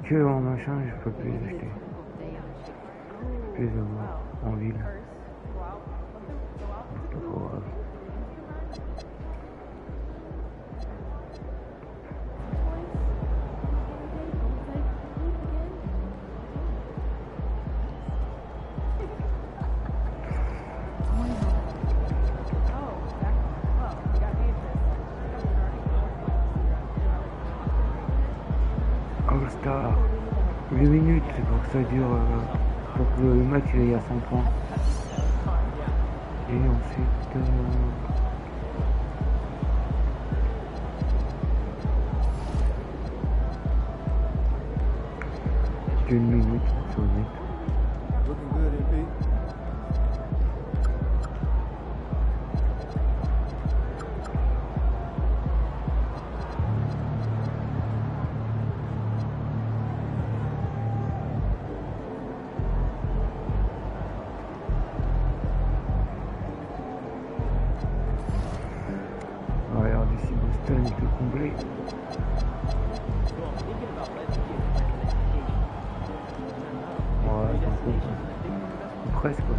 que en machin, je peux plus les acheter. Je peux les avoir en ville. C'est pas grave. All-Star, 8 minutes, c'est pour que ça dure, pour que le match il aille à 100 points. Et ensuite, c'est 1 minute, ça va vite. Il peut combler. Ouais, presque.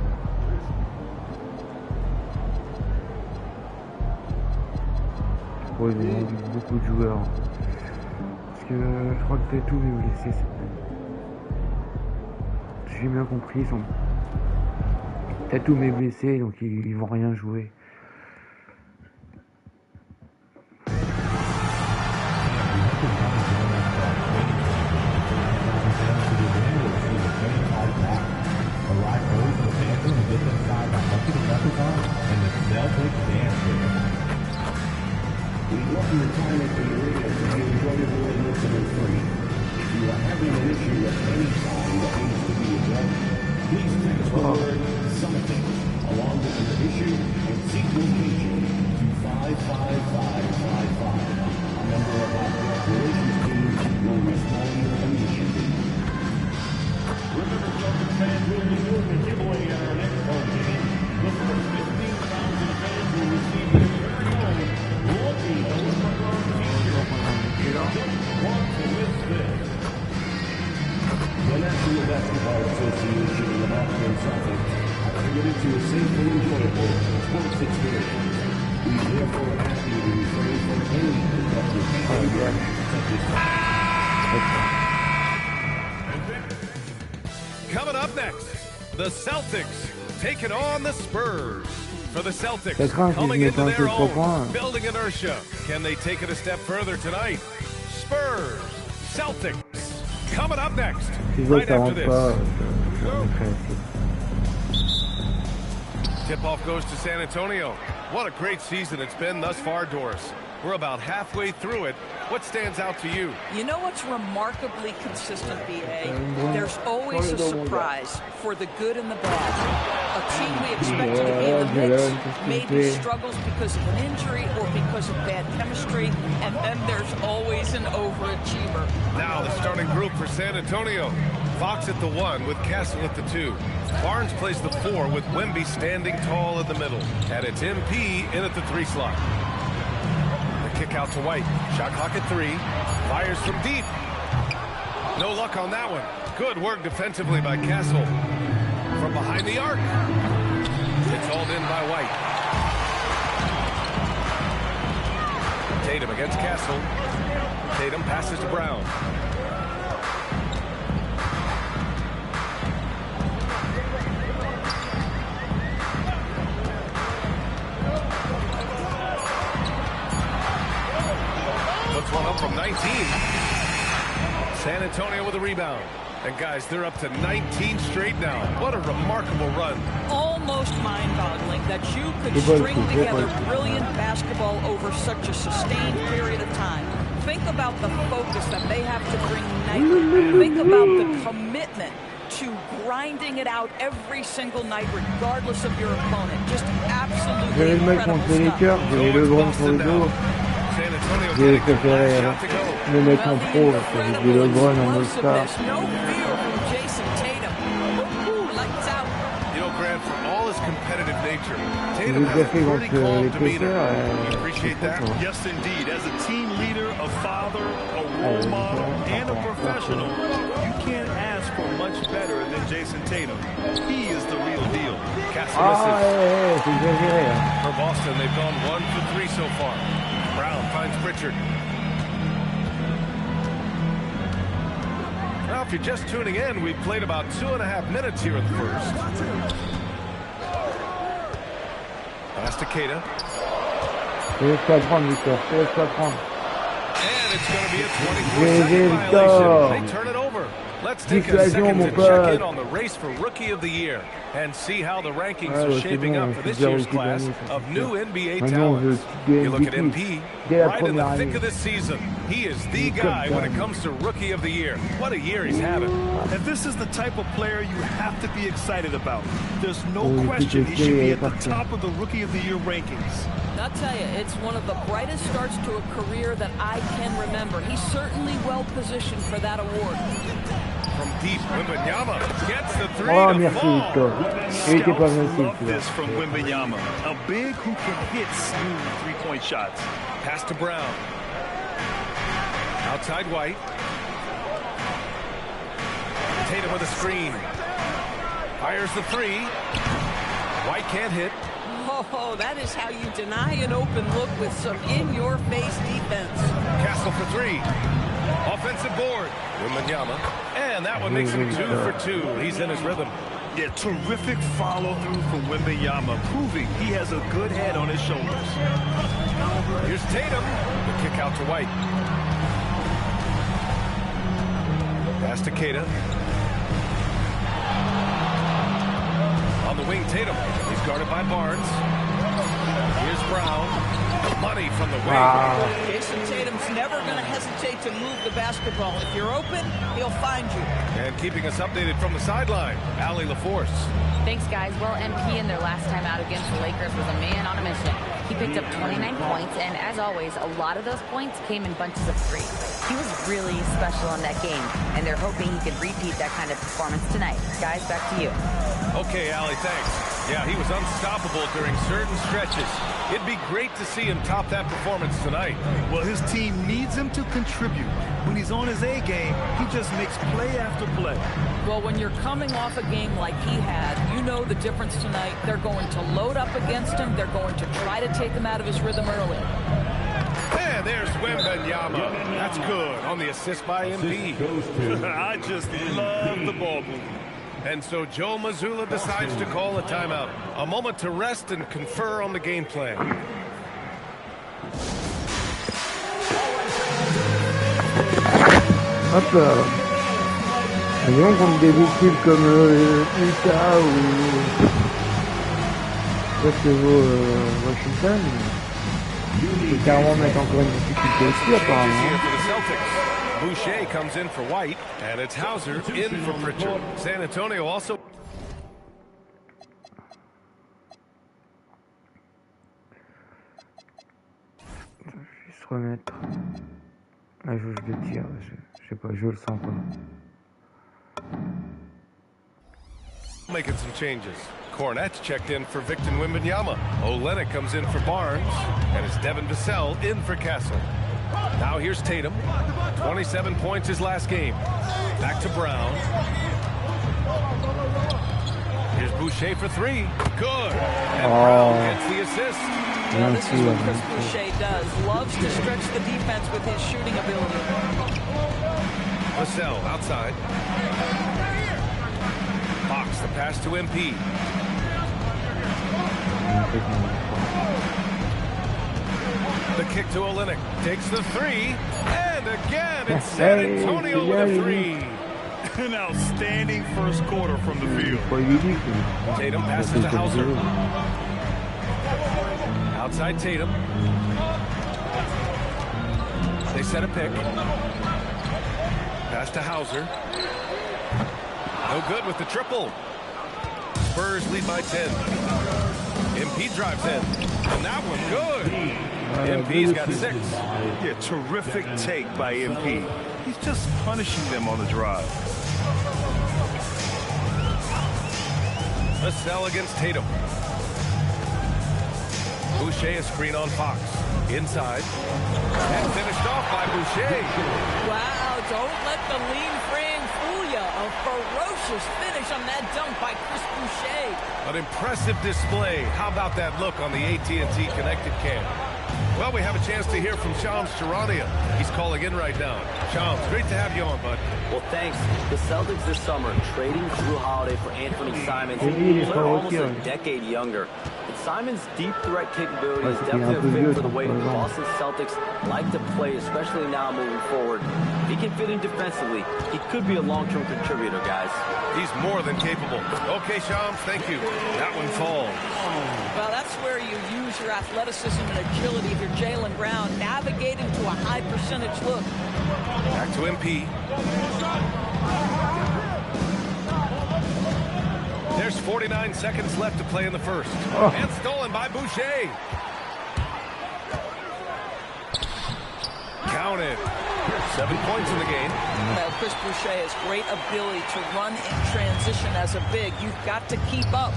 Ouais, il y a beaucoup de joueurs. Parce que je crois que tout est blessé. J'ai bien compris. Tatou m'est blessé, donc ils vont rien jouer. Coming up next, the Celtics taking on the Spurs. For the Celtics, coming into their own, building inertia. Can they take it a step further tonight? Spurs, Celtics, coming up next, right after this. Tip-off goes to San Antonio. What a great season it's been thus far, Doris. We're about halfway through it. What stands out to you? You know what's remarkably consistent, B.A.? There's always a surprise for the good and the bad. A team we expected to be in the mix maybe struggles because of an injury or because of bad chemistry, and then there's always an overachiever. Now the starting group for San Antonio. Fox at the 1 with Castle at the 2. Barnes plays the 4 with Wemby standing tall in the middle. And it's MP in at the 3 slot. Kick out to White. Shot clock at 3. Fires from deep. No luck on that one. Good work defensively by Castle. From behind the arc. It's hauled in by White. Tatum against Castle. Tatum passes to Brown. One up from 19. San Antonio with a rebound. And guys, they're up to 19 straight now. What a remarkable run. Almost mind-boggling that you could string together brilliant basketball over such a sustained period of time. Think about the focus that they have to bring nightly. Think about the commitment to grinding it out every single night, regardless of your opponent. Just absolutely incredible stuff. J'ai préféré le mettre en pro parce que j'ai dit LeBron en All-Star. You know, Grant, for all his his competitive nature. Tatum has a pretty calm demeanor. You appreciate that? Yes, indeed. As a team leader, a father, a role model, and a professional, you can't ask for much better than Jason Tatum. He is the real deal. Castle misses. For Boston, they've gone 1 for 3 so far. Brown finds Pritchard. Now, if you're just tuning in, we've played about 2.5 minutes here in the first. Pass to Keita. And it's going to be a 24-second violation. They turn it over. Let's take a second to check in on the race for Rookie of the Year and see how the rankings are shaping up for this year's class of new NBA talents. You look at MP, right in the thick of this season. He is the guy when it comes to Rookie of the Year. What a year he's having. And this is the type of player you have to be excited about. There's no question he should be at the top of the Rookie of the Year rankings. I'll tell you, it's one of the brightest starts to a career that I can remember. He's certainly well positioned for that award. From deep, Wembanyama gets the three to fall. Scouts love this from Wembanyama. A big who can hit smooth three-point shots. Pass to Brown. Outside White. Tatum with a screen. Fires the three. White can't hit. Oh, that is how you deny an open look with some in-your-face defense. Castle for three. Offensive board. Wembanyama. And that one makes him 2 for 2. He's in his rhythm. Yeah, terrific follow-through from Wembanyama, proving he has a good head on his shoulders. Here's Tatum. The kick out to White. Pass to Keita. On the wing, Tatum. He's guarded by Barnes. Here's Brown. Money from the wing. Jason Tatum's never going to hesitate to move the basketball. If you're open, he'll find you. And keeping us updated from the sideline, Allie LaForce. Thanks, guys. Well, MP in their last time out against the Lakers was a man on a mission. He picked up 29 points, and as always, a lot of those points came in bunches of 3. He was really special in that game, and they're hoping he could repeat that kind of performance tonight. Guys, back to you. Okay, Allie, thanks. Yeah, he was unstoppable during certain stretches. It'd be great to see him top that performance tonight. Well, his team needs him to contribute. When he's on his A game, he just makes play after play. Well, when you're coming off a game like he had, you know the difference tonight. They're going to load up against him. They're going to try to take him out of his rhythm early. And there's Wembanyama. That's good on the assist by MP. I just love the ball movement. And so Joe Mazzulla decides to call a timeout. A moment to rest and confer on the game plan. Hop là. Voyons contre des équipes comme Utah ou Washington. C'est carrément mettre encore une difficulté aussi apparemment. Boucher comes in for White, and it's Hauser in for Pritchard. San Antonio also. Je vais se remettre. La jauge de tir, je sais pas, je le sens pas. Making some changes. Cornette's checked in for Victor Wembanyama. Olynyk comes in for Barnes, and it's Devin Vassell in for Castle. Now here's Tatum. 27 points his last game. Back to Brown. Here's Boucher for 3. Good. And Brown gets the assist. Well, this is what Chris Boucher does. Loves to stretch the defense with his shooting ability. Vassell outside. Fox the pass to MP. The kick to Olynyk. Takes the 3. And again, it's San Antonio with a 3. An outstanding first quarter from the field. Tatum passes to Hauser. Outside Tatum. They set a pick. Pass to Hauser. No good with the triple. Spurs lead by 10. MP drives in. And that one good. MP's got 6. Yeah, terrific take by MP. He's just punishing them on the drive. Vassell against Tatum. Boucher a screen on Fox. Inside. And finished off by Boucher. Wow, don't let the lean frame fool you. A ferocious finish on that dunk by Chris Boucher. An impressive display. How about that look on the AT&T connected cam? Well, we have a chance to hear from Shams Charania. He's calling in right now. Shams, great to have you on, bud. Well, thanks. The Celtics this summer trading Drew Holiday for Anthony Simons. They're almost a decade younger. But Simons' deep threat capability is definitely a fit for the way the Boston Celtics like to play, especially now moving forward. If he can fit in defensively, he could be a long-term contributor, guys. He's more than capable. Okay, Shams, thank you. That one falls. Well, that's where you use your athleticism and agility if you're Jaylen Brown, navigating to a high percentage look. Back to MP. There's 49 seconds left to play in the first. And stolen by Boucher. Counted. 7 points in the game. Well, Chris Boucher has great ability to run in transition as a big. You've got to keep up.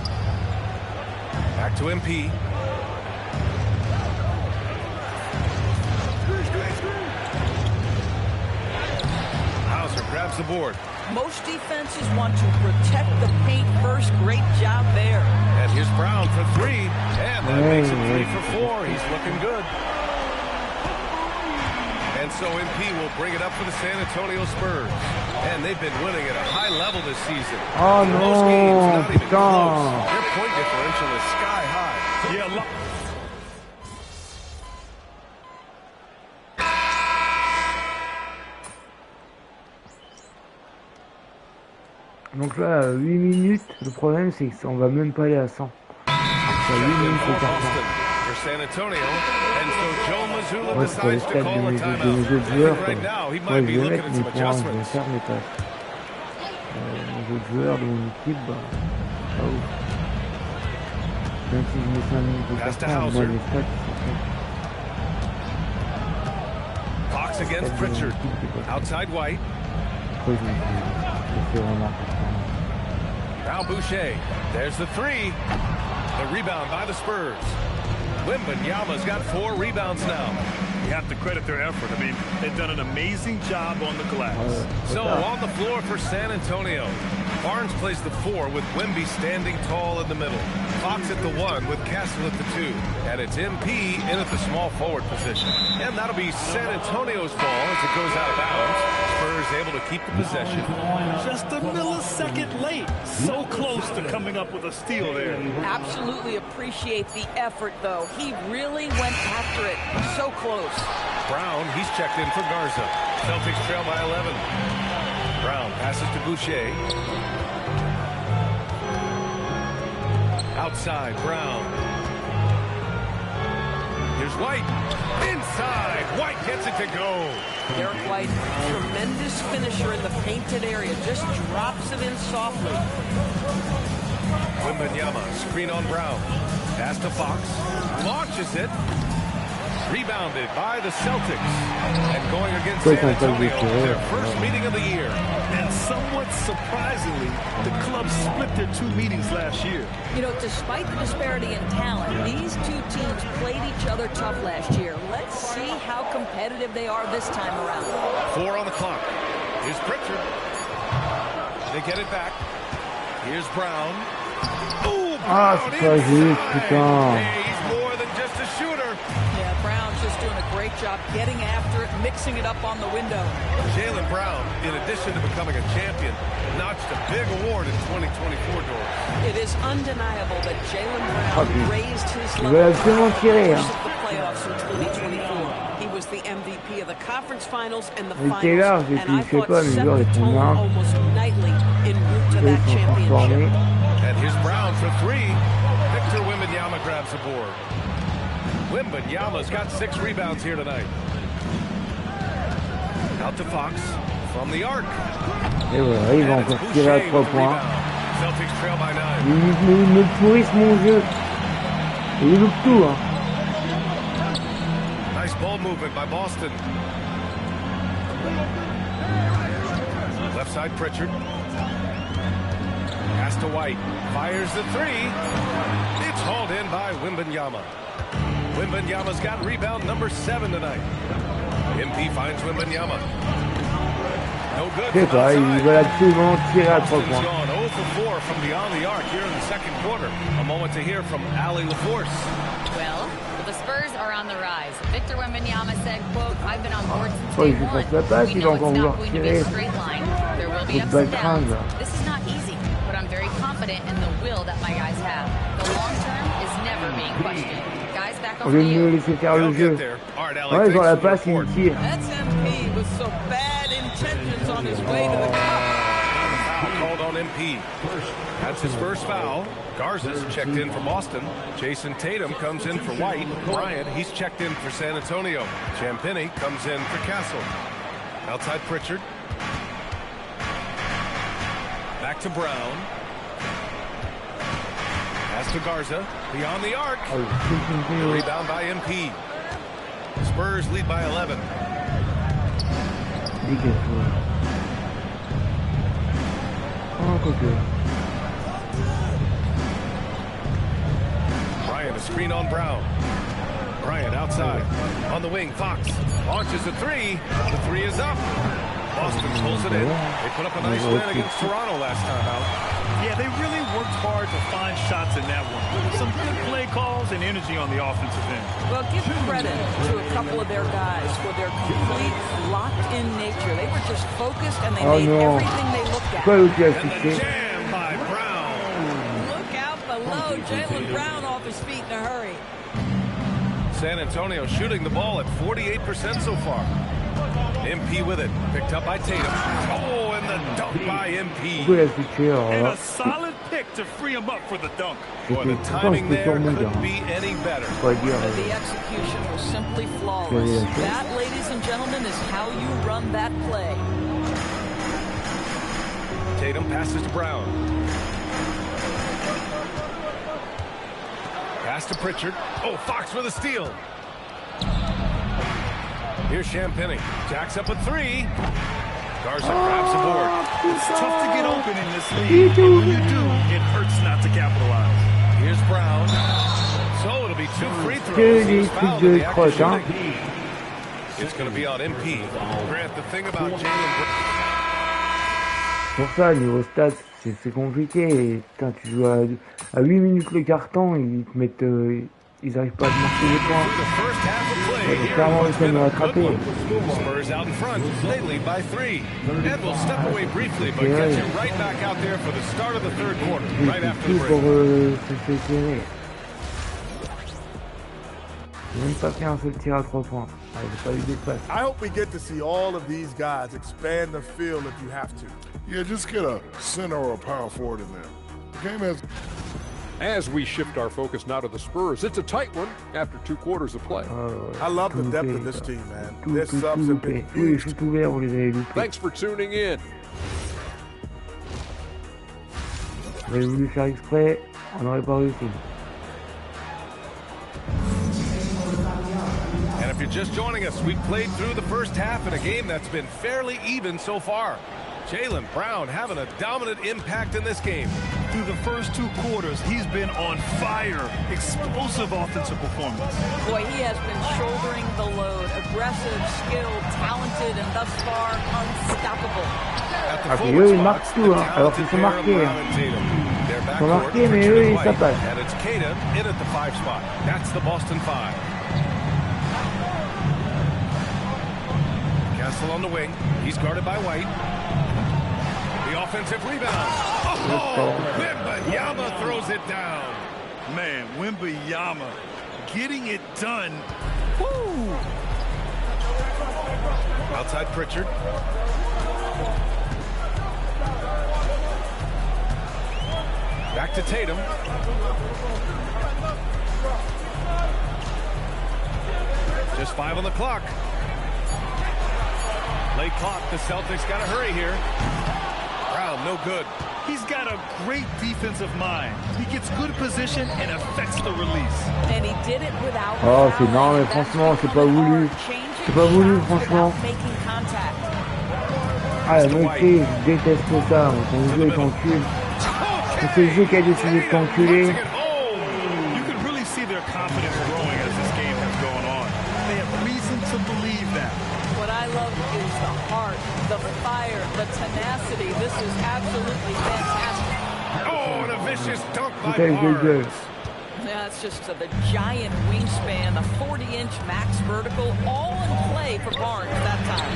Back to MP. Hauser grabs the board. Most defenses want to protect the paint first. Great job there. And here's Brown for three. And that makes him 3 for 4. He's looking good. And so MP will bring it up for the San Antonio Spurs. And they've been winning at a high level this season. Oh In no, most games, not even putain. close. Their point differential is sky high. Yeah, Donc là, 8 minutes, le problème c'est qu'on va même pas aller à 100. Ça 8 minutes c'est Boston for San Antonio. And so Joe Mazzulla ouais, c'est pour les decides to stats call a de mes timeout. autres joueurs. Right now, he Moi might je be vais looking mettre at mes some points, je vais adjustments. faire mes tâches. Les autres joueurs de mon équipe, bah, pas ouf. Même si je mets 5 minutes de Pass to carton, moi Hauser. les stats ils sont faits. Fox against Pritchard. Outside White. Après je fais vraiment important. Now Boucher. There's the three. The rebound by the Spurs. Wembanyama's got 4 rebounds now. you have to credit their effort. I mean, they've done an amazing job on the glass. So on the floor for San Antonio. Barnes plays the 4 with Wemby standing tall in the middle. Fox at the 1 with Castle at the 2. And it's MP in at the small forward position. And that'll be San Antonio's ball as it goes out of bounds. Spurs able to keep the possession. Just a millisecond late. So close to coming up with a steal there. Absolutely appreciate the effort, though. He really went after it. So close. Brown, he's checked in for Garza. Celtics trail by 11. Brown passes to Boucher. Outside, Brown. Here's White. Inside. White gets it to go. Derek White, tremendous finisher in the painted area. Just drops it in softly. Wembanyama, screen on Brown. Pass to Fox. Launches it. Rebounded by the Celtics. And going against San Antonio, their first meeting of the year. And somewhat surprisingly, the club split their 2 meetings last year. You know, despite the disparity in talent, these two teams played each other tough last year. Let's see how competitive they are this time around. 4 on the clock. Here's Pritchard. They get it back. Here's Brown. Ooh, Ah, Brown c'est pas juste, putain. Hey, he's more than just a shooter. Yeah, Brown's just doing a great job getting after it, mixing it up on the window. Jaylen Brown, in addition to becoming a champion, notched a big award in 2024 doors. It is undeniable that Jaylen Brown raised his Il veut absolument tirer, hein. the playoffs in 2024. He was the MVP of the conference finals and the Il était large, et finals, puis and I je sais thought pas, mais set genre, the les tone marques, almost nightly en route to ils that sont championship. transformés. And here's Brown for 3. Victor Wembanyama grabs the board. Wembanyama's got 6 rebounds here tonight. Out to Fox from the arc. Et voilà, il va And it's encore tirer à Boucher 3 with the points. rebound. Celtics trail by 9. Il me pourrissent mon jeu. Et il loupe tout, hein. Nice ball movement by Boston. Left side Pritchard. Pass to White. Fires the three. It's hauled in by Wembanyama. Wembanyama's got rebound number 7 tonight. MP finds Wembanyama. No good from outside. Ils veulent absolument tirer à 3 Boston's points. gone 0 for 4 from beyond the arc here in the second quarter. A moment to hear from Ali LaForce. Well, the Spurs are on the rise. Victor Wembanyama said, quote, I've been on board since Oh, day il joue one. pas la passe, We il va know it's encore not vouloir going to be a tirer. straight line. There will be Il ups va and le craindre, downs. là. This is not easy, but I'm very confident in the will that my guys have. The long term is never being questioned. Guys, back Au over lieu to de mieux you. laisser faire le They'll jeu. get there. All right, Ali, Ouais, ils ont la thanks for the passe, ils report. tirent. That's MP with some bad intentions on his way to the cup. Foul called on MP. That's his first foul. Garza's checked in for Boston. Jason Tatum comes in for White. Bryant, he's checked in for San Antonio. Champagnie comes in for Castle. Outside Pritchard. Back to Brown. Pass to Garza. Beyond the arc. Rebound by MP. Spurs lead by 11. Bryant, a screen on Brown. Bryant outside. On the wing, Fox launches a three. The three is up. Boston pulls it in. They put up a nice win against Toronto last time out. Yeah, they really worked hard to find shots in that one. Some good play calls and energy on the offensive end. Well, give credit to a couple of their guys for their complete locked-in nature. They were just focused and they made everything they looked at. And the jam by Brown. Look out below. Jaylen Brown off his feet in a hurry. San Antonio shooting the ball at 48% so far. MP with it. Picked up by Tatum. Oh, and the dunk by MP. And a solid pick to free him up for the dunk. Boy, the timing there couldn't be any better. The execution was simply flawless. That, ladies and gentlemen, is how you run that play. Tatum passes to Brown. Pass to Pritchard. Oh, Fox with a steal. Here's Champagnie. Jacks up a three. Garza grabs the board. It's tough to get open in this league. And when you do, it hurts not to capitalize. Here's Brown. So it'll be 2 free throws. Foul in the action. It's going to be on MP. Grant, the thing about Jaylen Brown. Pour ça, niveau stats, c'est compliqué. Et, putain, tu joues à 8 minutes le carton, ils te mettent, ils arrivent pas à te marquer les points. Ils vont clairement essayer de me rattraper. Spurs out in front. They lead by 3. Ed will step away briefly, but gets it right back out there for the start of the third quarter, right after the break. Pour se faire serrer. J'ai même pas fait un seul tir à 3 points. Ah, j'ai pas eu d'espace. I hope we get to see all of these guys expand the field if you have to. Yeah, just get a center or a power forward in there. The game has... As we shift our focus now to the Spurs, it's a tight one after 2 quarters of play. I love the depth of this team, man. Their subs have been huge. Thanks for tuning in. J'avais voulu faire exprès, on n'aurait pas réussi. And if you're just joining us, we've played through the first half in a game that's been fairly even so far. Jaylen Brown having a dominant impact in this game. Through the first 2 quarters, he's been on fire. Explosive offensive performance. Boy, he has been shouldering the load. Aggressive, skilled, talented, and thus far unstoppable. At the Ah, puis forward eux, ils spot, marquent tout, the hein, alors qu'ils talented sont pair of marqués. Brown and Tatum. They're Ils sont backcourt, marqués, mais Pritchard eux, and ça White. passe. And it's Tatum in at the 5 spot. That's the Boston 5. Castle on the wing. He's guarded by White. The offensive rebound. Oh, Wembanyama throws it down. Man, Wembanyama getting it done. Woo! Outside Pritchard. Back to Tatum. Just 5 on the clock. Late clock. The Celtics got to hurry here. Brown, no good. He's got a great defensive mind. He gets good position and affects the release. And he did it without Oh, c'est non, mais franchement, c'est pas voulu. C'est pas voulu, franchement. Ah, le mec, je déteste ça. Ton jeu est en cul. C'est le jeu qui a décidé de t'enculer. You can really see their confidence growing as this game has gone on. They have reason to believe that. What I love is the heart, the fire, the tenacity. This is absolutely fantastic. Oh, and a vicious dunk by Okay, good. Barnes. Yeah, it's just the giant wingspan, the 40-inch max vertical, all in play for Barnes that time.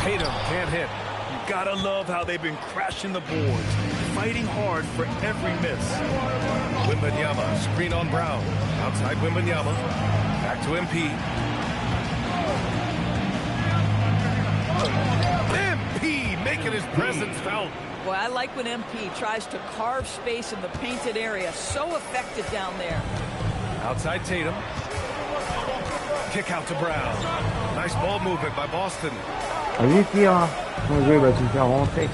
Tatum can't hit. You gotta love how they've been crashing the boards, fighting hard for every miss. Wembanyama, screen on Brown. Outside Wembanyama. Back to MP. MP making his presence felt. Boy, I like when MP tries to carve space in the painted area. So effective down there. Outside Tatum. Kick out to Brown. Nice ball movement by Boston. Allez, tire. Mon jeu va tout faire rentrer.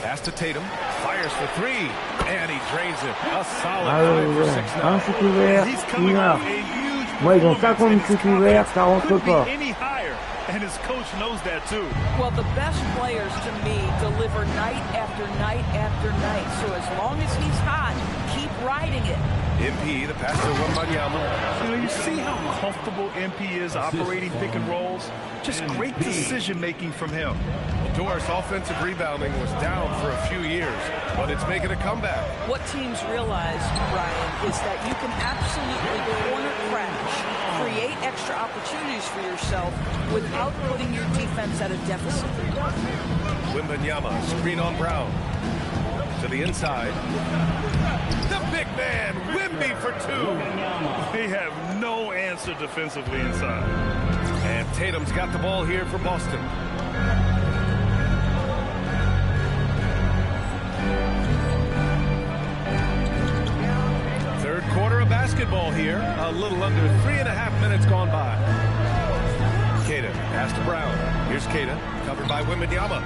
Pass to Tatum. Fires for three. And he drains it. A solid Ah ouais, 5 for ouais. 6 now. Un shoot ouvert, He's coming une heure. off a huge Moi, ils ont performance, 50 shoots ouverts, ça rentre couldn't be pas. any higher, and his coach knows that too. Well, the best players to me deliver night after night after night. So as long as he's hot, keep riding it. MP, the pass to Wembanyama. You know, you see how comfortable MP is operating pick and rolls? Just great decision-making from him. Doris' offensive rebounding was down for a few years, but it's making a comeback. What teams realize, Ryan, is that you can absolutely corner crash, create extra opportunities for yourself without putting your defense at a deficit. Wembanyama, screen on Brown. To the inside. The big man, Wemby for two. They have no answer defensively inside. And Tatum's got the ball here for Boston. Third quarter of basketball here. A little under 3.5 minutes gone by. Keita, pass to Brown. Here's Keita, covered by Wembanyama.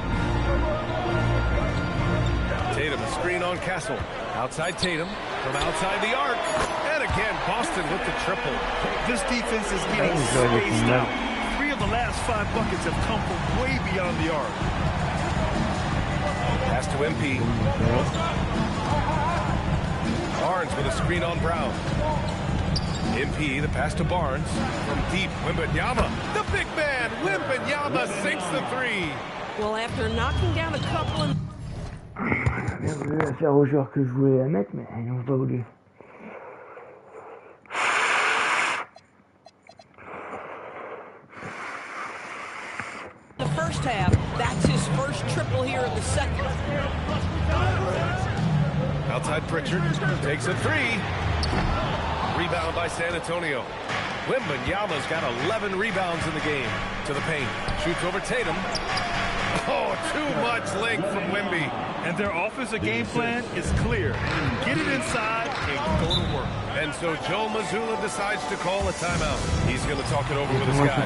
Tatum, a screen on Castle. Outside Tatum, from outside the arc. And again, Boston with the triple. This defense is getting spaced out. 3 of the last 5 buckets have come from way beyond the arc. Pass to MP. Barnes with a screen on Brown. MP, the pass to Barnes. From deep, Wembanyama. The big man, Wembanyama sinks the three. Well, after knocking down a couple of... J'ai voulu la faire aux joueurs que je voulais la mettre, mais ils n'ont pas voulu. The first half, that's his first triple here in the second. Outside Pritchard, takes a three. Rebound by San Antonio. Wembanyama's got 11 rebounds in the game. To the paint, shoots over Tatum. Oh, too much length from Wemby. And their offensive game plan is clear. Get it inside and go to work. And so Joe Mazzulla decides to call a timeout. He's going to talk it over with his guy.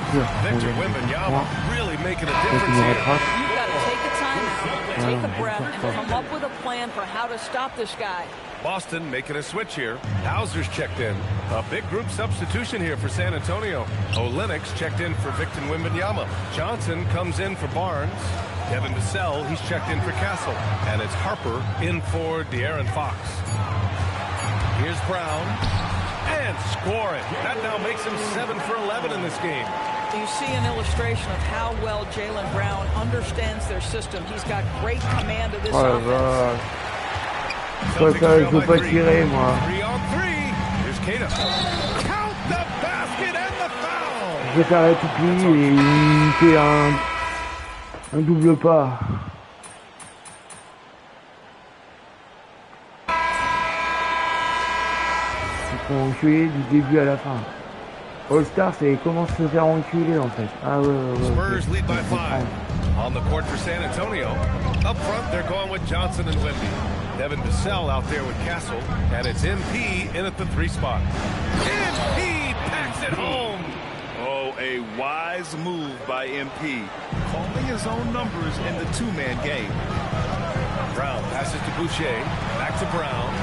Victor Wembanyama really making a difference here. You've got to take a timeout, take a breath, and come up with a plan for how to stop this guy. Boston making a switch here. Hauser's checked in. A big group substitution here for San Antonio. Olenek's checked in for Victor Wembanyama. Johnson comes in for Barnes. Devin Vassell, he's checked in for Castle. And it's Harper in for De'Aaron Fox. Here's Brown. And scoring. That now makes him 7 for 11 in this game. You see an illustration of how well Jaylen Brown understands their system. He's got great command of this offense. Je peux pas tirer, moi. 3 on 3. Here's Keita. Count the basket and the foul. Je vais faire la toupie et il fait un double pas. Ils font enculer du début à la fin. All-Star, c'est comment se faire enculer en fait. Ah ouais. Spurs lead by 5. On the court for San Antonio. Up front, they're going with Johnson and Wemby. Devin Vassell out there with Castle. And it's MP in at the 3 spot. MP packs it home. Oh, a wise move by MP. Calling his own numbers in the 2-man game. Brown passes to Boucher. Back to Brown.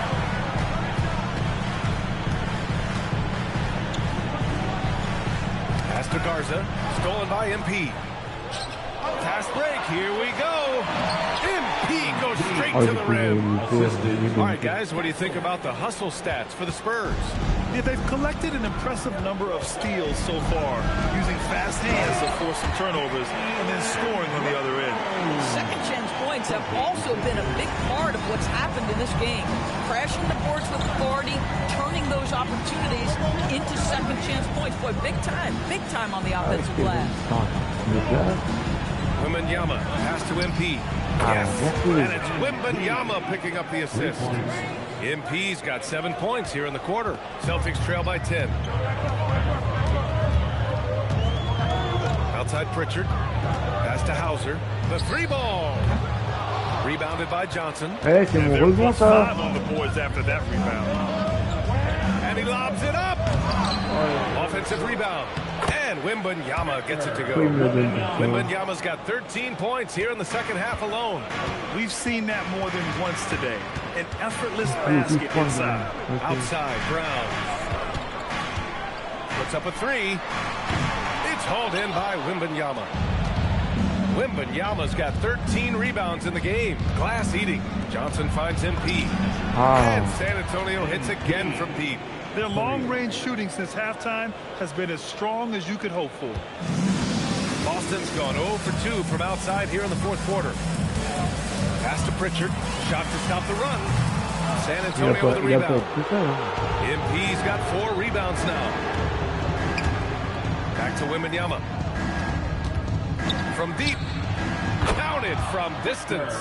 Pass to Garza. Stolen by MP. Pass Fast break. Here we go. MP goes straight to the rim. All right, guys, what do you think about the hustle stats for the Spurs? Yeah, they've collected an impressive number of steals so far, using fast hands to force some turnovers and then scoring on the other end. Second chance points have also been a big part of what's happened in this game. Crashing the boards with authority, turning those opportunities into second chance points. Boy, big time on the offensive glass. Wembanyama pass to MP. Yes, and it's Wembanyama picking up the assist. MP's got 7 points here in the quarter. Celtics trail by 10. Outside Pritchard. Pass to Hauser. The three ball. Rebounded by Johnson. Hey, c'est mon rebond ça. On the boards after that rebound. And he lobs it up. Offensive rebound. And Wembanyama gets it to go. Wembanyama's got 13 points here in the second half alone. We've seen that more than once today. An effortless basket inside. Outside, Brown. Puts up a three. It's hauled in by Wembanyama. Wembanyama's got 13 rebounds in the game. Glass eating. Johnson finds MP. And San Antonio hits again from deep. Their long-range shooting since halftime has been as strong as you could hope for. Boston's gone 0 for 2 from outside here in the fourth quarter. Pass to Pritchard. Shot to stop the run. San Antonio with the rebound. MP's got 4 rebounds now. Back to Wembanyama. From deep. Counted from distance.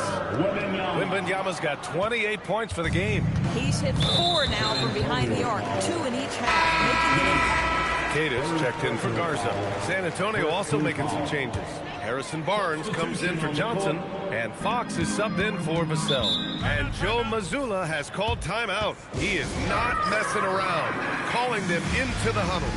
Wembanyama's got 28 points for the game. He's hit 4 now from behind the arc, 2 in each half, making an impact. Cadiz checked in for Garza. San Antonio also making some changes. Harrison Barnes comes in for Johnson, and Fox is subbed in for Vassell. And Joe Mazzulla has called timeout. He is not messing around, calling them into the huddle.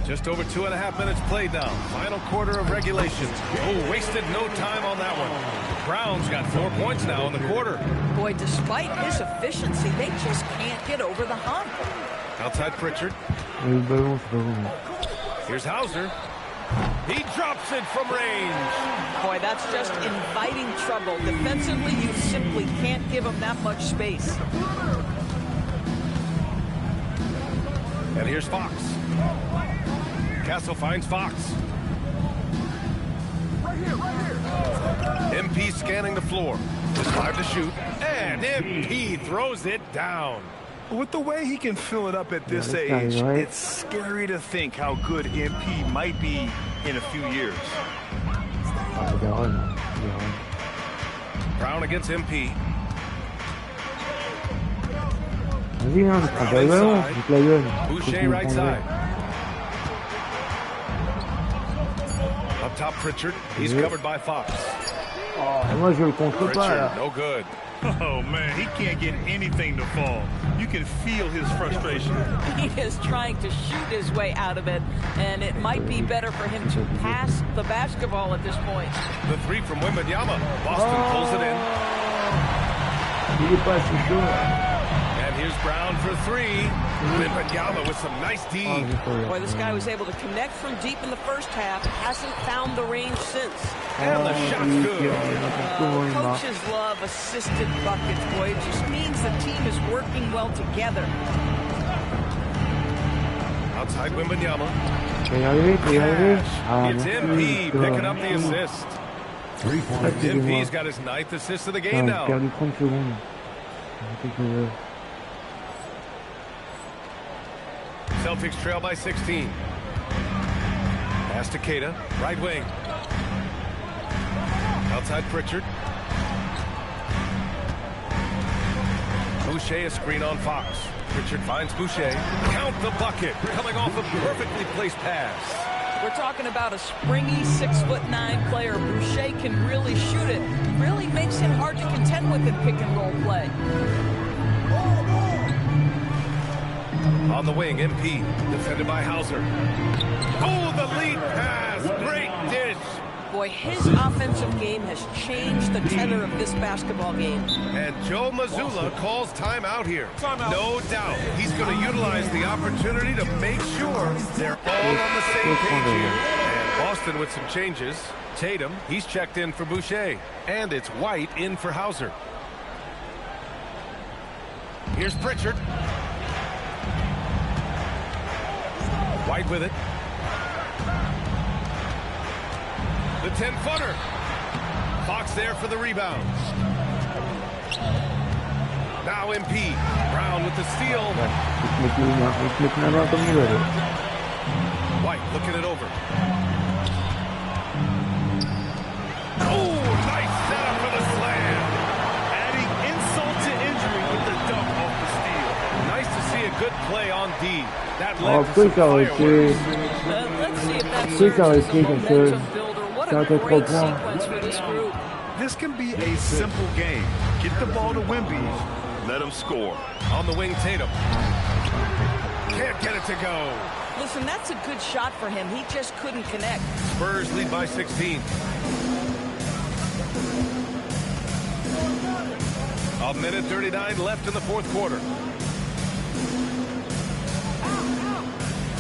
Just over 2.5 minutes played now. Final quarter of regulation. Oh, wasted no time on that one. Brown's got 4 points now in the quarter. Boy, despite his efficiency, they just can't get over the hump. Outside Pritchard. Here's Hauser. He drops it from range. Boy, that's just inviting trouble. Defensively, you simply can't give him that much space. And here's Fox. Castle finds Fox. Right here. MP scanning the floor. Just 5 to shoot. And MP throws it down. With the way he can fill it up at this age, it's scary to think how good MP might be in a few years. Brown against MP. Boucher right side. Up top Pritchard. He's covered by Fox. Moi je le contre pas là. No good. Oh man, he can't get anything to fall. You can feel his frustration. He is trying to shoot his way out of it, and it might be better for him to pass the basketball at this point. The three from Wembanyama. Boston pulls it in. Il est pas assez chaud. And here's Brown for 3. Wembanyama with some nice D. Boy, this guy was able to connect from deep in the first half. Hasn't found the range since. And the shot's good. Coaches love assisted buckets, boy. It just means the team is working well together. Outside Wembanyama. It's It's MP picking up the assist. MP's got his 9th assist of the game now. Perdu 30 secondes. Celtics trail by 16. Pass to Keita, right wing. Outside Pritchard. Boucher a screen on Fox. Pritchard finds Boucher. Count the bucket. Coming off a perfectly placed pass. We're talking about a springy 6'9" player. Boucher can really shoot it. Really makes him hard to contend with in pick and roll play. On the wing, MP, defended by Hauser. Oh, the lead pass. Great dish. Boy, his offensive game has changed the tenor of this basketball game. And Joe Mazzulla calls timeout here. No doubt he's going to utilize the opportunity to make sure they're all on the same page here. And Boston with some changes. Tatum, he's checked in for Boucher. And it's White in for Hauser. Here's Pritchard. White with it. The 10-footer. Fox there for the rebounds. Now MP. Brown with the steal. White looking it over. Oh, nice setup for the slam. Adding insult to injury with the dunk off the steal. Nice to see a good play on D. That Oh, led to some après Let's see if that ça aurait serves as a été comme ça. momentum builder. What Ça a aurait été 3 great points. sequence for this group. This can be a simple game. Get the ball to Wemby. Let him score. On the wing, Tatum. Can't get it to go. Listen, that's a good shot for him. He just couldn't connect. Spurs lead by 16. A minute 39 left in the fourth quarter.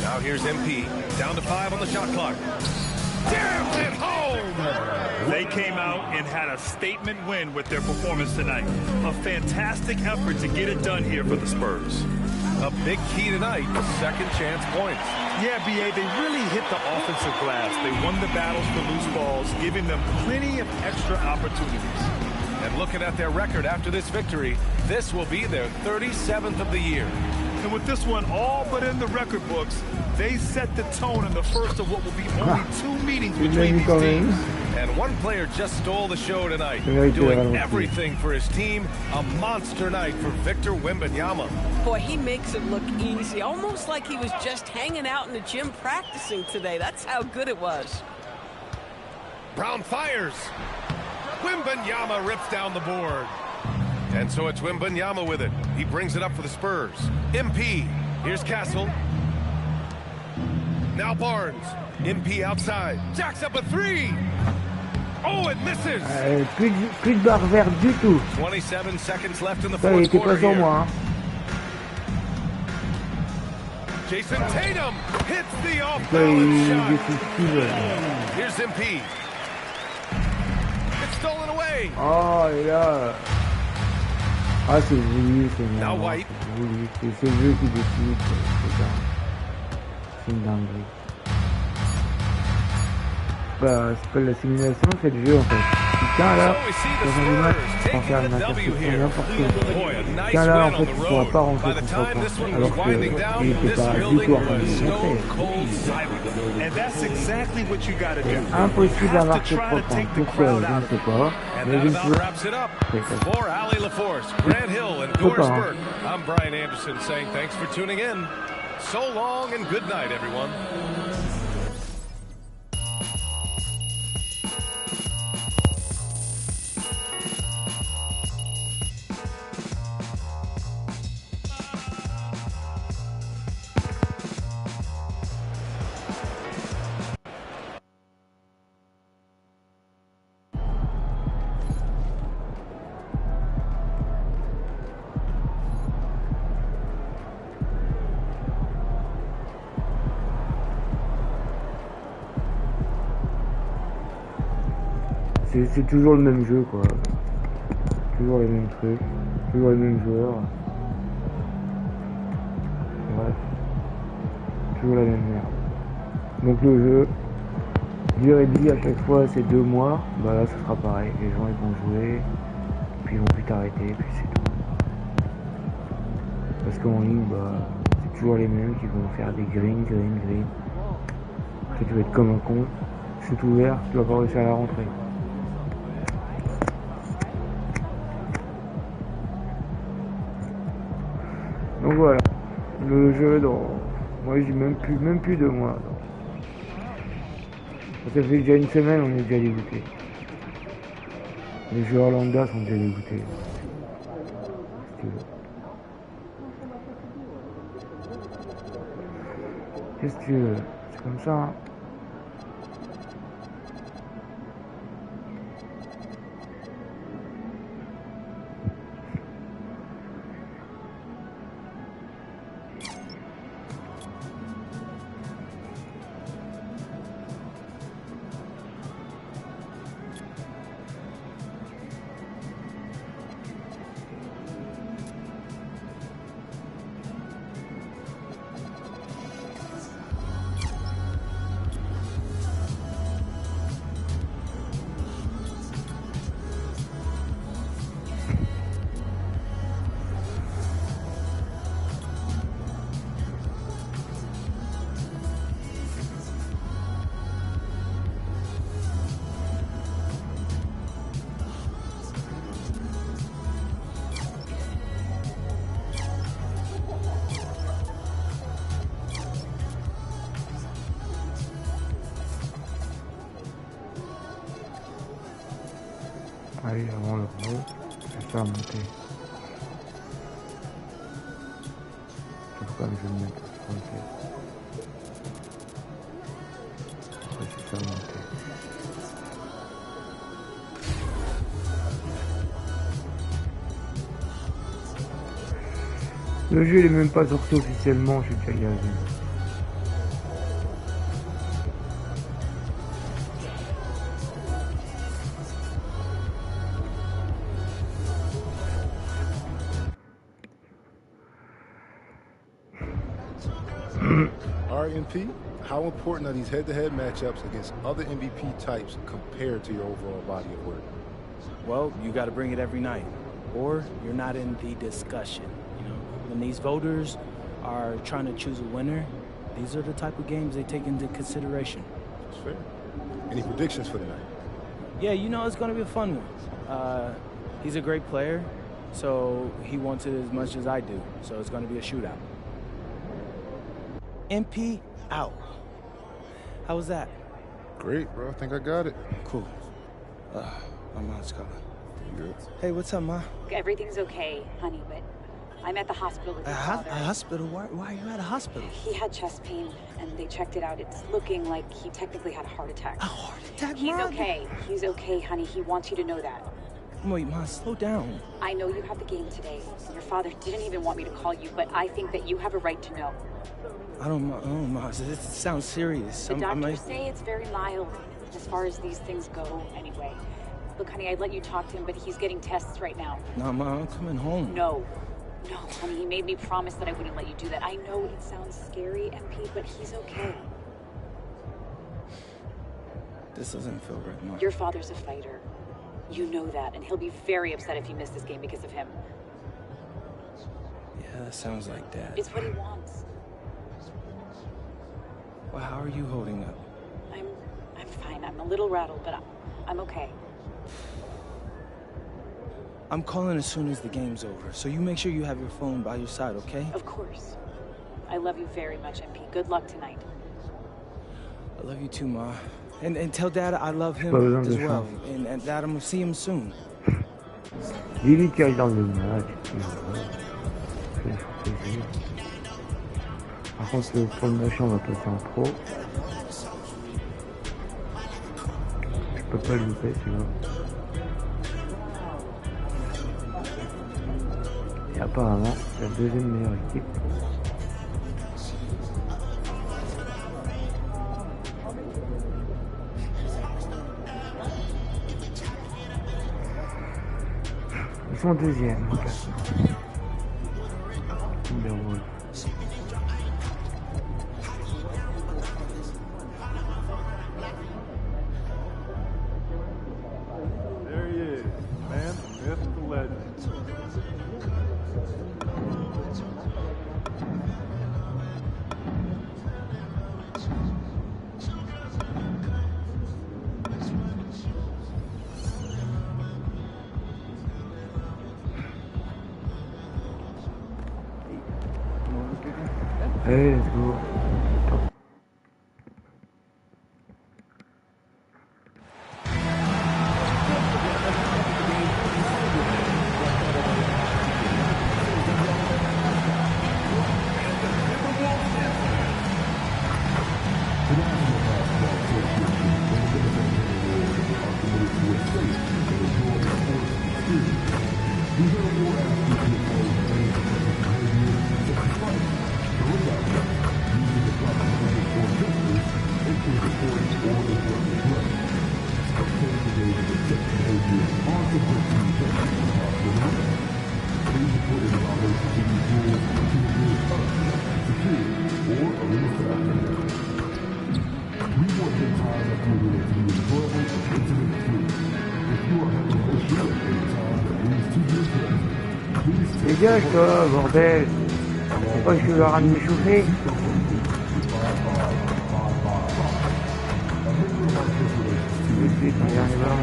Now here's MP. Down to 5 on the shot clock. Damn it home! They came out and had a statement win with their performance tonight. A fantastic effort to get it done here for the Spurs. A big key tonight, the second chance points. Yeah, B.A., they really hit the offensive glass. They won the battles for loose balls, giving them plenty of extra opportunities. And looking at their record after this victory, this will be their 37th of the year. And with this one all but in the record books, they set the tone in the first of what will be only 2 meetings between these teams. And one player just stole the show tonight, doing everything for his team. A monster night for Victor Wembanyama. Boy, he makes it look easy, almost like he was just hanging out in the gym practicing today. That's how good it was. Brown fires. Wembanyama rips down the board. And so it's Wembanyama with it. He brings it up for the Spurs. MP. Here's Castle. Now Barnes. MP outside. Jacks up a 3. Oh, it misses. Plus de barre verte du tout. 27 seconds left in the Ça, il fourth était quarter pas sur here. moi. Hein. Jason Tatum hits the Ça, off-balance shot. il Here's MP. It's stolen away. Oh, et là. Ah, c'est voulu, c'est Now énervant, White. c'est voulu. C'est le jeu qui décide. C'est ça. C'est une dinguerie. Bah, c'est pas de la simulation, c'est le jeu en fait. Tiens là, dans un match, pour faire une interception n'importe quoi. Tiens là, en fait, il ne pourra pas rentrer son propre. Alors qu'il n'était pas du tout en train de le montrer. C'est impossible à marquer propre. Pourquoi, je ne sais pas. Mais je ne sais pas. For Ali LaForce, Grant Hill, and Doris Burke, I'm Brian Anderson saying thanks for tuning in. So long and good night, everyone. C'est toujours le même jeu quoi. Toujours les mêmes trucs, toujours les mêmes joueurs. Bref. Toujours la même merde. Donc le jeu, durée de vie à chaque fois c'est 2 mois, bah là ça sera pareil. Les gens ils vont jouer, puis ils vont plus t'arrêter, puis c'est tout. Parce qu'en ligne, bah c'est toujours les mêmes qui vont faire des green. Après tu vas être comme un con, shoot ouvert, tu vas pas réussir à la rentrée. Donc voilà, le jeu dans... Moi j'ai même plus 2 mois. Ça fait déjà une semaine, on est déjà dégoûté. Les joueurs lambda sont déjà dégoûtés. Qu'est-ce que tu veux? C'est comme ça. Hein. Allez, avant le gros, je vais faire monter. Je sais pas, mais je vais le mettre à 37. Après, je vais faire monter. Le jeu il est même pas sorti officiellement, je suis déjà gazé. RMP, how important are these head-to-head matchups against other MVP types compared to your overall body of work? Well, you got to bring it every night, or you're not in the discussion. You know, when these voters are trying to choose a winner, these are the type of games they take into consideration. That's fair. Any predictions for tonight? Yeah, you know, it's going to be a fun one. He's a great player, so he wants it as much as I do, so it's going to be a shootout. MP out. How was that? Great, bro. I think I got it. Cool. My mom's calling. You good? Hey, what's up, Ma? Everything's okay, honey, but I'm at the hospital with your father. A hospital? Why are you at a hospital? He had chest pain, and they checked it out. It's looking like he technically had a heart attack. A heart attack, He's Ma? okay. He's okay, honey. He wants you to know that. Wait, Ma, slow down. I know you have the game today. Your father didn't even want me to call you, but I think that you have a right to know. I don't know, Ma. This sounds serious. The doctors say it's very mild as far as these things go anyway. Look, honey, I'd let you talk to him, but he's getting tests right now. No, Ma, I'm coming home. No, honey, he made me promise that I wouldn't let you do that. I know it sounds scary, MP, but he's okay. This doesn't feel right, Ma. Your father's a fighter. You know that, and he'll be very upset if you miss this game because of him. Yeah, that sounds like Dad. It's what he wants. Well, how are you holding up? I'm fine. I'm a little rattled, but I'm okay. I'm calling as soon as the game's over, so you make sure you have your phone by your side, okay? Of course. I love you very much, MP. Good luck tonight. I love you too, Ma. And tell Dad I love him as well. And Dad, I'm gonna see him soon. Dis-lui qu'il aille dans le match. Par contre, pour le machin, on va passer en pro. Je peux pas le louper, tu vois. Et apparemment, c'est la deuxième meilleure équipe. Ils sont deuxième, en classement. Numéro 1. There he is, man, the myth, the legend. Hey, let's go. Dégage toi, bordel! C'est pas que je vais leur amener chauffer? Tout de suite, on y arrivera.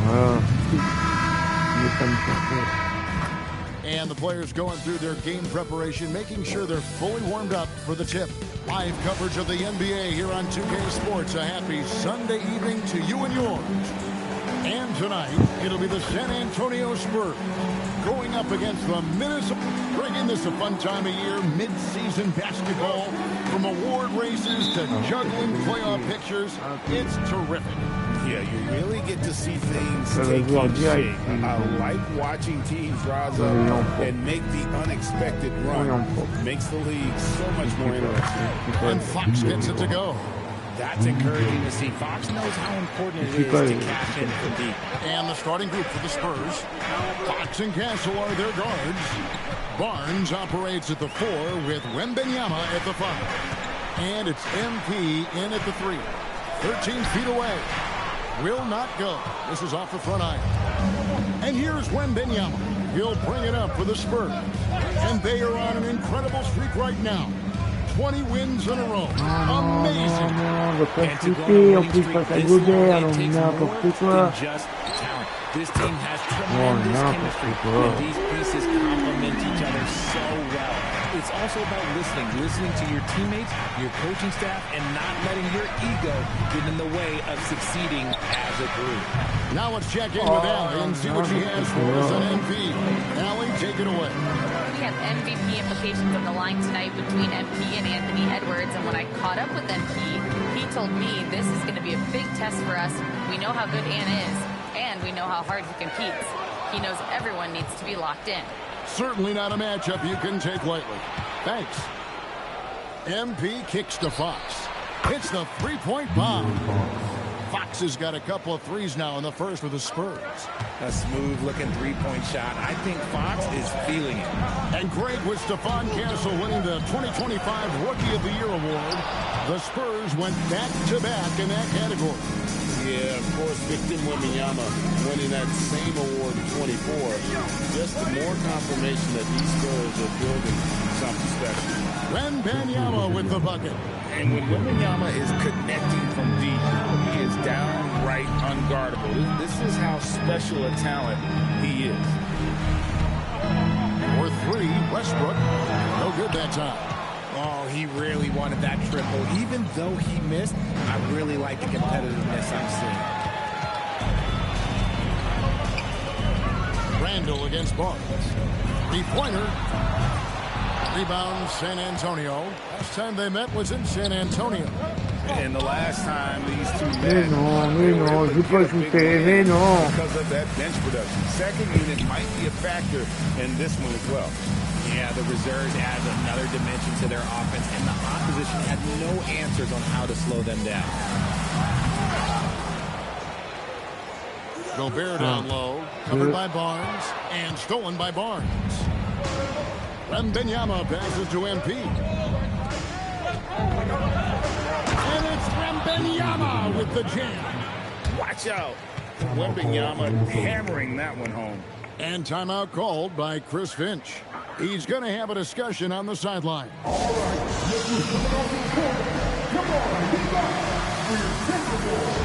Voilà. Il est pas me chercher. And the players going through their game preparation, making sure they're fully warmed up for the tip. Live coverage of the NBA here on 2K Sports. A happy Sunday evening to you and yours. And tonight, it'll be the San Antonio Spurs going up against the Minnesota. Bringing this a fun time of year, mid-season basketball, from award races to juggling playoff pictures. It's terrific. Yeah, you really get to see things take shape. I like watching teams rise up and make the unexpected run. Makes the league so much more interesting. And Fox gets it to go. That's encouraging to see. Fox knows how important it is to cash in from deep. And the starting group for the Spurs. Fox and Castle are their guards. Barnes operates at the 4 with Wembanyama at the 5. And it's MP in at the 3. 13 feet away. Will not go. This is off the front iron. And here's Wembanyama. He'll bring it up for the Spurs. And they are on an incredible streak right now. 20 wins in a row. Amazing. This team has tremendous chemistry, and these pieces complement each other so well. It's also about listening to your teammates, your coaching staff, and not letting your ego get in the way of succeeding as a group. Now let's check in with Allie and see what she has for us on MP. Allie, take it away. We have MVP implications on the line tonight between MP and Anthony Edwards, and when I caught up with MP, he told me this is going to be a big test for us. We know how good Ann is, and we know how hard he competes. He knows everyone needs to be locked in. Certainly not a matchup you can take lightly. Thanks. MP kicks to Fox. Hits the three-point bomb. Fox has got a couple of threes now in the first with the Spurs. A smooth-looking three-point shot. I think Fox is feeling it. And great with Stephon Castle winning the 2025 Rookie of the Year award. The Spurs went back-to-back in that category. Yeah, of course, Victor Wembanyama winning that same award in 24. Just more confirmation that these Spurs are building something special. Wembanyama with the bucket. And when Wembanyama is connecting from deep, he is downright unguardable. This is how special a talent he is. For 3, Westbrook. No good that time. Oh, he really wanted that triple. Even though he missed, I really like the competitiveness I'm seeing. Randall against Barnes. Three-pointer. Rebound, San Antonio. Last time they met was in San Antonio. And the last time these two met, because of that bench production. Second unit might be a factor in this one as well. Yeah, the reserves add another dimension to their offense, and the opposition had no answers on how to slow them down. Gobert down low, covered by Barnes, and stolen by Barnes. Wembanyama passes to MP. And it's Wembanyama with the jam. Watch out. Wembanyama hammering that one home. And timeout called by Chris Finch. He's going to have a discussion on the sideline. All right, this is coming off the court. Come on, be back for your technical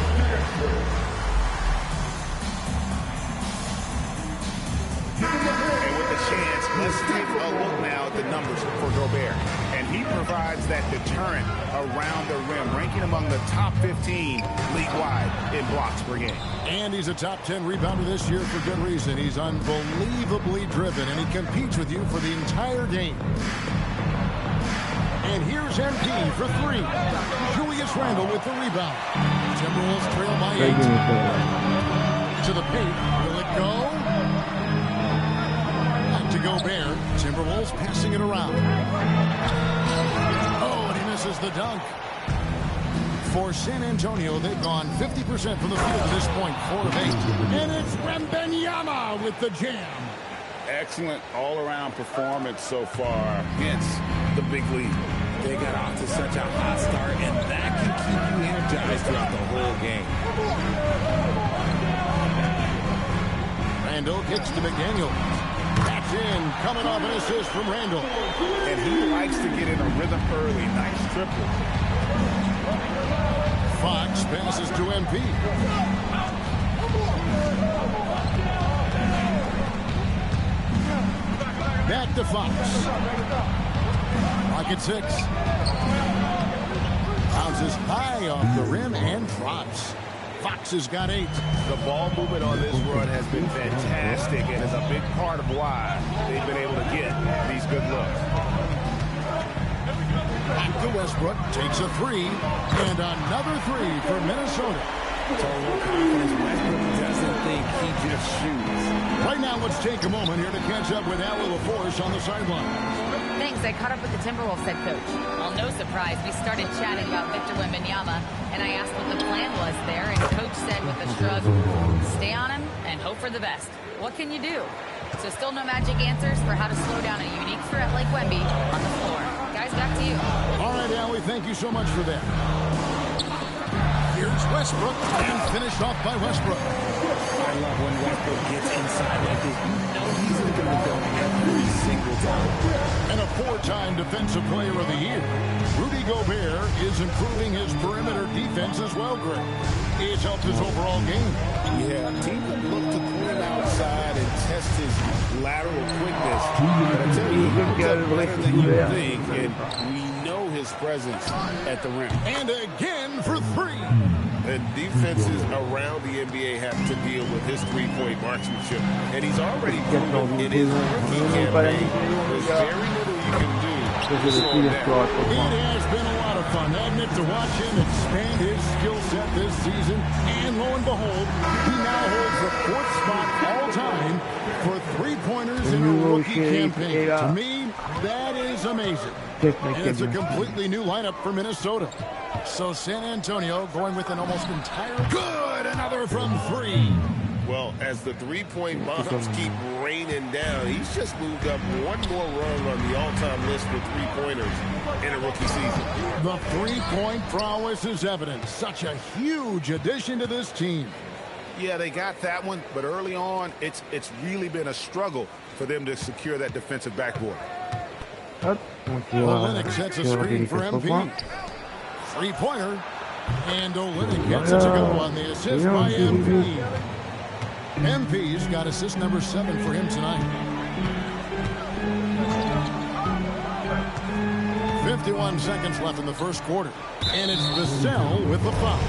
And with the chance, let's take a look now at the numbers for Gobert. And he provides that deterrent around the rim, ranking among the top 15 league-wide in blocks per game. And he's a top 10 rebounder this year for good reason. He's unbelievably driven, and he competes with you for the entire game. And here's MP for 3. Julius Randle with the rebound. Timberwolves trail by 8. To the paint. Will it go? Back to Gobert. Timberwolves passing it around. Oh, and he misses the dunk. For San Antonio, they've gone 50% from the field at this point, 4 of 8. And it's Wembanyama with the jam. Excellent all-around performance so far against the big lead. They got off to such a hot start, and that can keep you energized throughout the whole game. Randall kicks to McDaniel. That's in, coming off an assist from Randall. And he likes to get in a rhythm early. Nice triple. Fox passes to MP. Back to Fox. Rocket 6. Bounces high off the rim and drops. Fox has got 8. The ball movement on this run has been fantastic and is a big part of why they've been able to get these good looks. Back to Westbrook, takes a 3, and another 3 for Minnesota. Total confidence. Westbrook doesn't think he just shoots. Right now, let's take a moment here to catch up with Allie LaForce on the sideline. Thanks. I caught up with the Timberwolves head coach. Well, no surprise. We started chatting about Victor Wembanyama, and I asked what the plan was there, and coach said with a shrug, stay on him and hope for the best. What can you do? So still no magic answers for how to slow down a unique threat like Wemby on the floor. Guys, back to you. All right, Allie, thank you so much for that. Here's Westbrook, and finished off by Westbrook. I love when Westbrook gets inside like this. You know he's looking to go every single time. And a 4-time Defensive Player of the Year. Rudy Gobert is improving his perimeter defense as well, Greg. It's helped his overall game. Yeah, teams have looked to pull him outside and test his lateral quickness. But I tell you, he looks up better than you think, and we know his presence at the rim. And again for 3. And defenses around the NBA have to deal with his three-point marksmanship. And he's already proven in his rookie campaign. There's very little you can do to slow him down. It has been a lot of fun, hasn't it, to watch him expand his skill set this season. And lo and behold, he now holds the 4th spot all time for 3-pointers in a rookie campaign. To me, that is amazing. And it's a completely new lineup for Minnesota. So San Antonio going with an almost entire... Good! Another from 3. Well, as the three-point bombs keep raining down, he's just moved up one more rung on the all-time list for three-pointers in a rookie season. The three-point prowess is evident. Such a huge addition to this team. Yeah, they got that one, but early on, it's really been a struggle for them to secure that defensive backboard. Olynyk sets a screen for MP. 3-pointer. And Olynyk gets it to go on the assist by MP. MP's got assist number 7 for him tonight. 51 seconds left in the first quarter. And it's Vassell with the foul.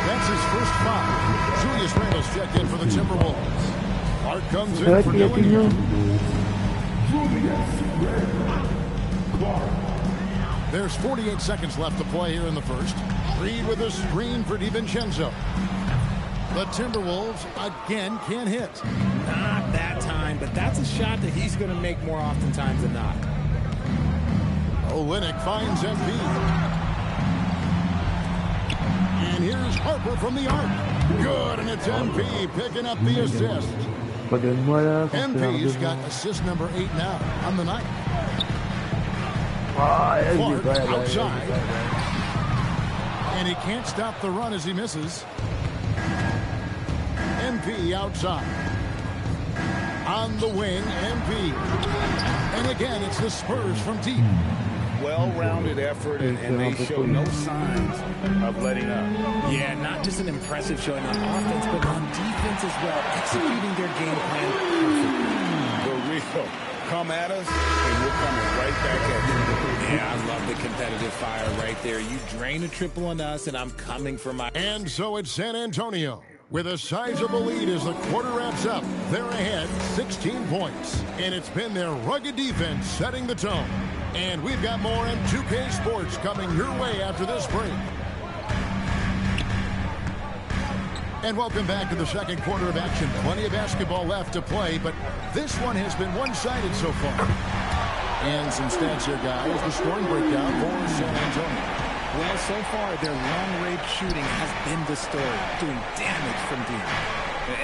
That's his first foul. Julius Randle's checked in for the Timberwolves. Clark comes in for Dillingham. There's 48 seconds left to play here in the first. Reed with a screen for DiVincenzo. The Timberwolves again can't hit. Not that time, but that's a shot that he's going to make more oftentimes than not. Olynyk finds MP. And here's Harper from the arc. Good, and it's MP picking up the assist. MP's got assist number 8 now on the night. Clark outside. And he can't stop the run as he misses. MP outside. On the wing, MP. And again, it's the Spurs from deep. Well-rounded effort, and they show no signs of letting up. Yeah, not just an impressive showing on offense, but on defense as well, executing their game plan perfectly. For real. Come at us, and we're coming right back at you. Yeah, I love the competitive fire right there. You drain a triple on us, and I'm coming for my... And so it's San Antonio with a sizable lead as the quarter wraps up. They're ahead 16 points, and it's been their rugged defense setting the tone. And we've got more on 2K Sports coming your way after this break. And welcome back to the second quarter of action. Plenty of basketball left to play, but this one has been one-sided so far. And some stats here, guys. The scoring breakdown for San Antonio. Well, so far, their long-range shooting has been the story, doing damage from deep.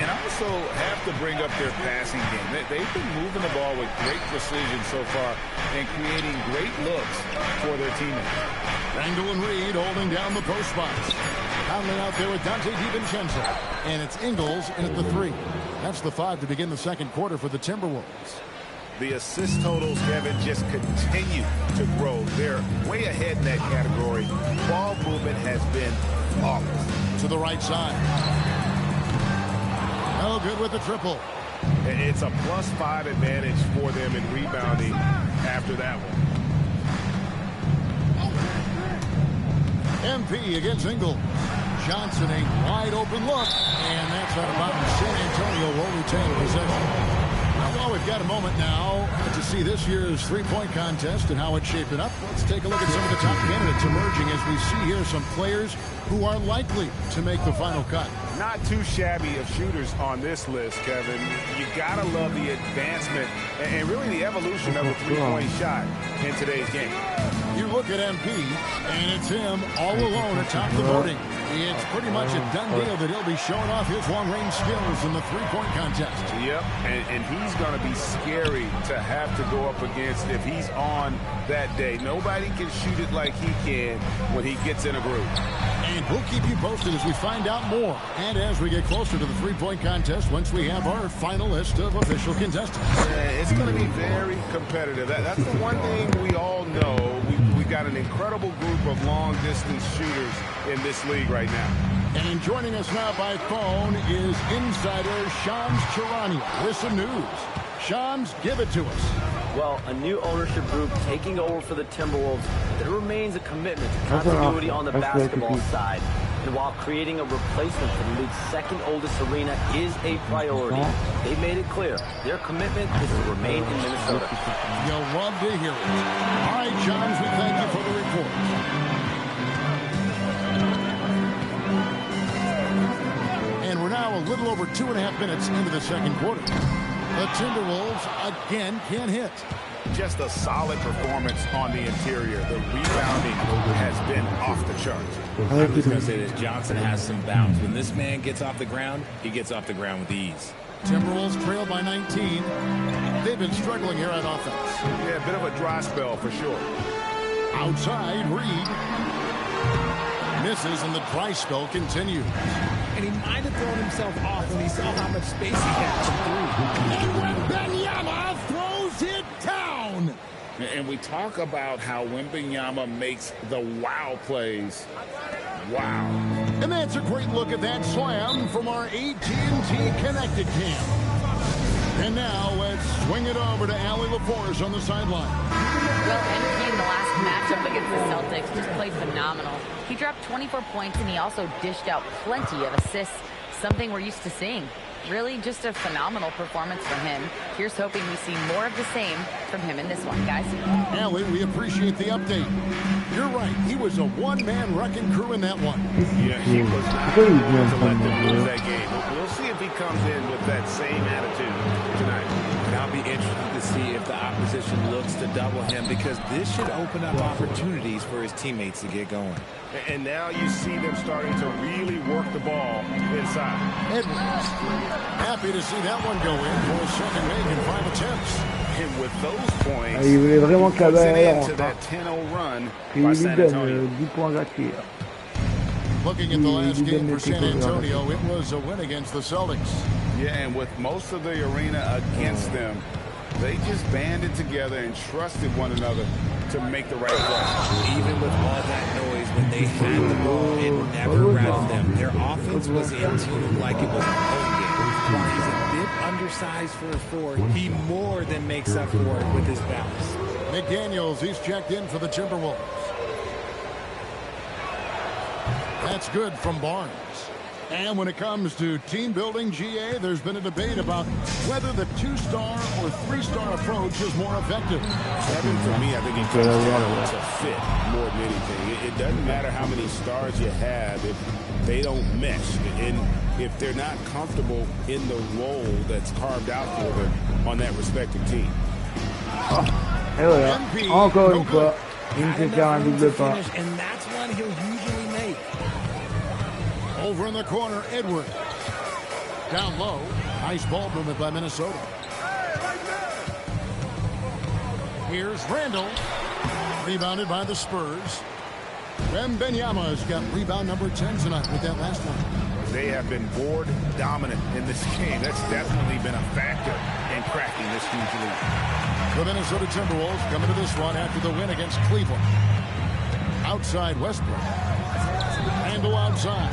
And I also have to bring up their passing game. They've been moving the ball with great precision so far and creating great looks for their teammates. Randle and Reed holding down the post spots. Conley out there with Dante DiVincenzo. And it's Ingles in at the 3. That's the 5 to begin the second quarter for the Timberwolves. The assist totals, Kevin, just continue to grow. They're way ahead in that category. Ball movement has been flawless. To the right side. No good with the triple. It's a +5 advantage for them in rebounding after that one. MP against Ingles. Johnson, a wide open look, and that's out of bounds. San Antonio will retain possession. Well, we've got a moment now to see this year's three-point contest and how it's shaping up. Let's take a look at some of the top candidates emerging as we see here some players who are likely to make the final cut. Not too shabby of shooters on this list, Kevin. You gotta love the advancement and really the evolution of the three-point shot in today's game. You look at MP, and it's him all alone atop the voting. It's pretty much a done deal that he'll be showing off his long-range skills in the three-point contest. Yep, and he's going to be scary to have to go up against if he's on that day. Nobody can shoot it like he can when he gets in a groove. And we'll keep you posted as we find out more. And as we get closer to the three-point contest, once we have our final list of official contestants. Yeah, it's going to be very competitive. That's the one thing we all know. We've got an incredible group of long-distance shooters in this league right now. And joining us now by phone is insider Shams Charania with some news. Shams, give it to us. Well, a new ownership group taking over for the Timberwolves. There remains a commitment to continuity on the basketball side. And while creating a replacement for the league's second oldest arena is a priority, they made it clear their commitment is to remain in Minnesota. You'll love to hear it. All right, Shams, we thank you for the report. And we're now a little over 2.5 minutes into the second quarter. The Timberwolves again can't hit. Just a solid performance on the interior. The rebounding has been off the charts. I was going to say this. Johnson has some bounce. When this man gets off the ground, he gets off the ground with ease. Timberwolves trail by 19. They've been struggling here on offense. Yeah, a bit of a dry spell for sure. Outside, Reed. Misses, and the dry spell continues. And he might have thrown himself off when he saw how much space he had from three. And Wembanyama throws it down. And we talk about how Wembanyama makes the wow plays. Wow. And that's a great look at that slam from our AT&T Connected Cam. And now let's swing it over to Allie LaForce on the sideline. Well, MP in the last matchup against the Celtics just played phenomenal. He dropped 24 points, and he also dished out plenty of assists, something we're used to seeing. Really just a phenomenal performance from him. Here's hoping we see more of the same from him in this one, guys. Allie, we appreciate the update. You're right. He was a one-man wrecking crew in that one. Yeah, he was not going to let them lose that game. We'll see if he comes in with that same attitude tonight. And I'll be interested to see if the opposition looks to double him, because this should open up opportunities for his teammates to get going. And now you see them starting to really work the ball inside. Edwards, happy to see that one go in for a second make in 5 attempts. And with those points, il voulait vraiment que la balle aille into en that 10-0 run puis by il lui San donne Antonio. 10 points gratuits. Looking at the last game for San Antonio, it was a win against the Celtics. Yeah, and with most of the arena against them, they just banded together and trusted one another to make the right play. Even with all that noise, when they had the ball, it never rattled them. Their offense was in tune like it was a home game. While he's a bit undersized for a four, he more than makes up for it with his balance. McDaniels, he's checked in for the Timberwolves. That's good from Barnes. And when it comes to team building, GA, there's been a debate about whether the 2-star or 3-star approach is more effective. Kevin, for me, I think it comes down to fit more than anything. It doesn't matter how many stars you have if they don't mesh. And if they're not comfortable in the role that's carved out for them on that respective team. Et voilà, encore une fois, il me fait faire un double pas. And that's one he'll usually make. Over in the corner, Edwards. Down low. Nice ball movement by Minnesota. Here's Randall. Rebounded by the Spurs. Wembanyama's got rebound number 10 tonight with that last one. They have been board dominant in this game. That's definitely been a factor in cracking this huge lead. The Minnesota Timberwolves coming to this one after the win against Cleveland. Outside Westbrook. Randall outside.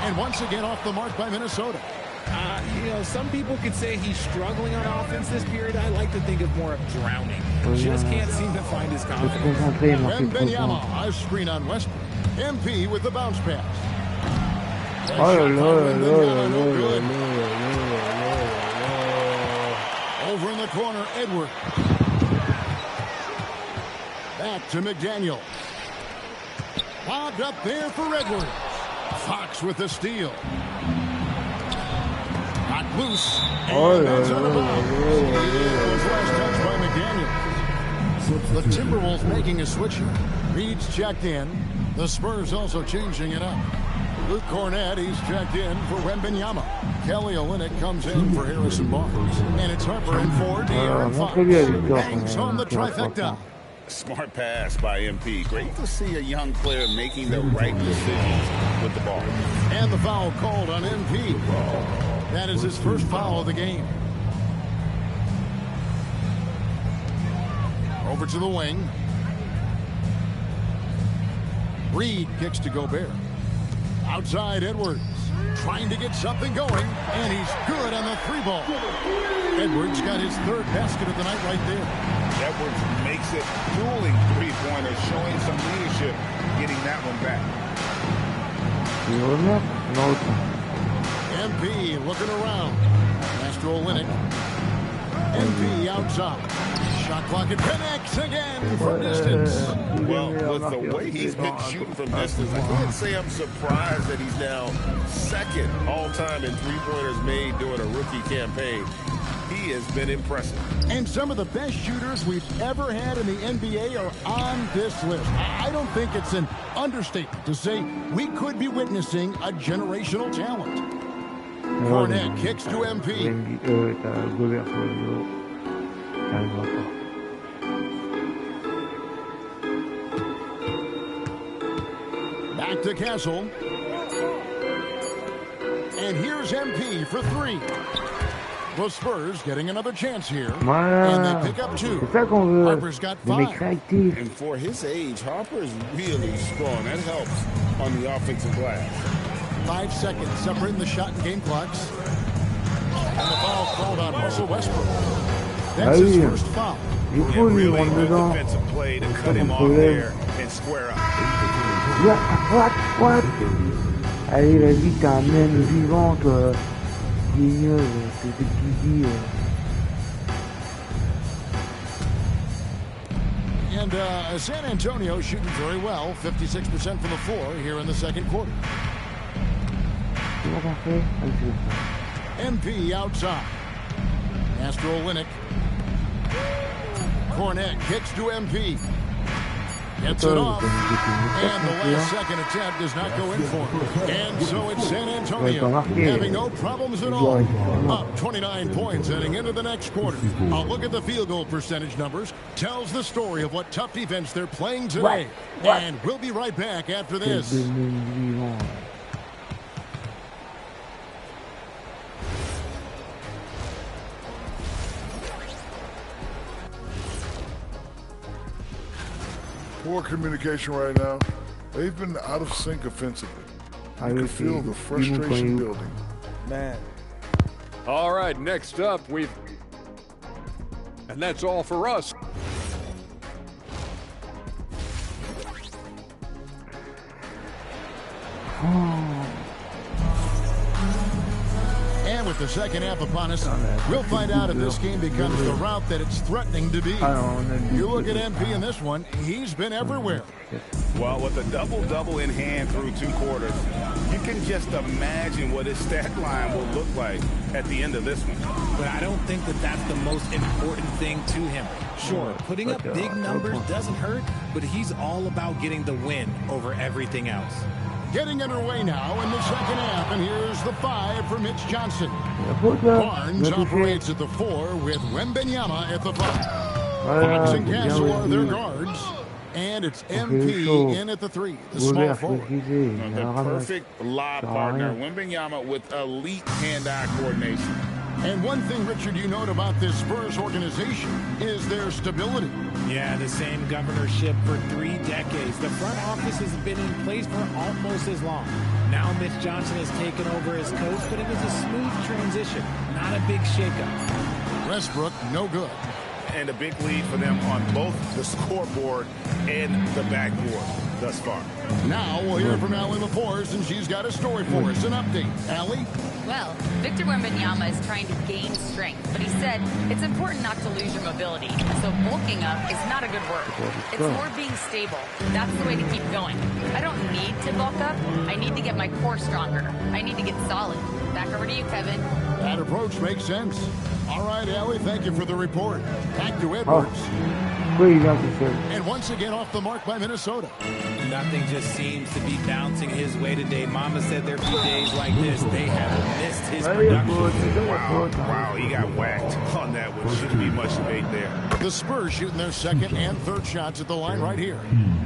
And once again off the mark by Minnesota. You know, some people could say he's struggling on offense this period. I like to think of more of drowning. Just can't seem to find his confidence. Wembanyama, a screen on Westbrook. MP with the bounce pass. Oh là là Over in the corner, Edward. Back to McDaniel. Lobbed up there for Edwards. Fox with the steal. Got loose. And that's out of bounds. Last touch by McDaniel. The Timberwolves making a switch here. Reed's checked in. The Spurs also changing it up. Luke Cornett, he's checked in for Wembanyama. Kelly Olynyk comes in for Harrison Barnes. And it's Harper in for De'Aaron Fox. Bangs on the trifecta. Smart pass by MP. Great to see a young player making the right decisions with the ball. And the foul called on MP. That is his first foul of the game. Over to the wing. Reed kicks to Gobert. Outside Edwards. Trying to get something going. And he's good on the three ball. Edwards got his third basket of the night right there. Edwards makes it dueling three-pointers, showing some leadership, getting that one back. MP looking around. Master Olynyk. MP outside. Shot clock, it connects again from distance. Well, with the way he's been shooting from distance, I can't say I'm surprised that he's now second all-time in three-pointers made during a rookie campaign. He has been impressive. And some of the best shooters we've ever had in the NBA are on this list. I don't think it's an understatement to say we could be witnessing a generational talent. Cornett kicks to MP. Back to Castle. And here's MP for three. The Spurs getting another chance here. And they pick up two. Harper's got five. And for his age, Harper is really strong. That helps on the offensive glass. 5 seconds separating the shot and game clocks. And the foul called on Russell Westbrook. That's his first foul. Really good defensive play to cut him off there and square up. What? Allez, vas-y, t'es un même vivant, toi. Guignol, t'es qui. And San Antonio shooting very well, 56% from the floor here in the second quarter. MP outside. Master Olynyk. Cornett kicks to MP. Gets it off. And the last second attempt does not go in for him. And so it's San Antonio having no problems at all. Up 29 points heading into the next quarter. A look at the field goal percentage numbers tells the story of what tough defense they're playing today. And we'll be right back after this. Poor communication right now. They've been out of sync offensively. You can feel the frustration building. Man. All right, next up, and that's all for us. And with the second half upon us, we'll find out if this game becomes the route that it's threatening to be. You look at MP in this one, he's been everywhere. Well, with a double-double in hand through 2 quarters, you can just imagine what his stat line will look like at the end of this one. But I don't think that that's the most important thing to him. Sure, putting up big numbers doesn't hurt, but he's all about getting the win over everything else. Getting underway now in the second half, and here's the 5 for Mitch Johnson. Barnes operates at the 4 with Wembanyama at the 5. Fox and Castle are their guards. And it's MP in at the 3, the small forward. The perfect lob partner, Wembanyama with elite hand-eye coordination. And one thing, Richard, you note about this Spurs organization is their stability. Yeah, the same governorship for 3 decades. The front office has been in place for almost as long. Now Mitch Johnson has taken over as coach, but it was a smooth transition, not a big shakeup. Westbrook, no good. and a big lead for them on both the scoreboard and the backboard thus far. Now we'll hear from Allie LaForce, and she's got a story for us. An update. Allie? Well, Victor Wembanyama is trying to gain strength, but he said it's important not to lose your mobility. So bulking up is not a good word. It's more being stable. That's the way to keep going. I don't need to bulk up. I need to get my core stronger. I need to get solid. Back over to you, Kevin. That approach makes sense. All right, Allie, thank you for the report. Back to Edwards. And once again off the mark by Minnesota. Nothing just seems to be bouncing his way today. Mama said there'd be days like this. They have missed his production. Wow, he got whacked on that one. Shouldn't be much debate there. The Spurs shooting their second and third shots at the line right here.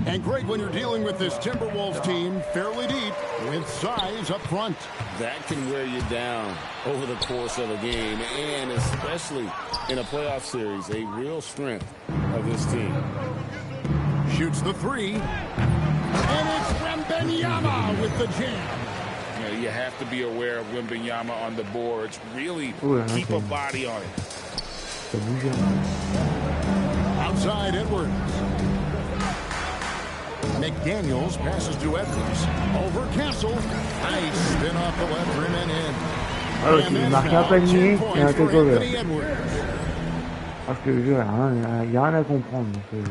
And Greg, when you're dealing with this Timberwolves team fairly deep with size up front, that can wear you down over the course of a game, and especially in a playoff series, a real strength of this team. Shoots the three, and it's Wembanyama with the jam. You know, you have to be aware of Wembanyama on the boards. Really keep a body on it. Outside Edwards. McDaniels passes to Edwards. Over Castle. Nice spin off the left rim and in. Alors, il marque un panier et un takeover. Parce que le jeu, il n'y a rien à comprendre. Donc,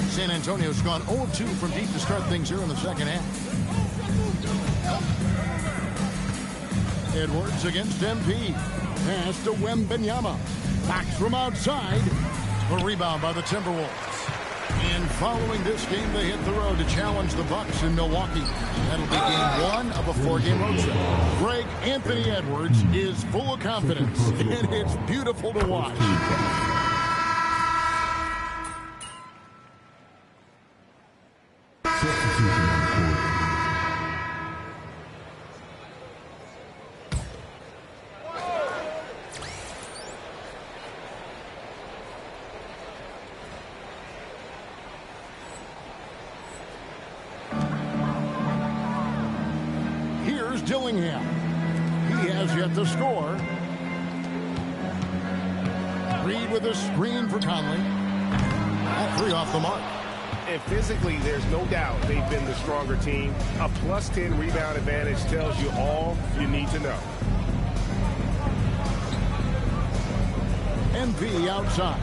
San Antonio's gone 0-2 from deep to start things here in the second half. Edwards against MP. Pass to Wembanyama. Box from outside. A rebound by the Timberwolves. And following this game, they hit the road to challenge the Bucks in Milwaukee. That'll be game one of a 4-game road trip. Greg, Anthony Edwards is full of confidence, and it's beautiful to watch. Dillingham. He has yet to score. Reed with a screen for Conley. All three off the mark. And physically, there's no doubt they've been the stronger team. A plus 10 rebound advantage tells you all you need to know. MP outside.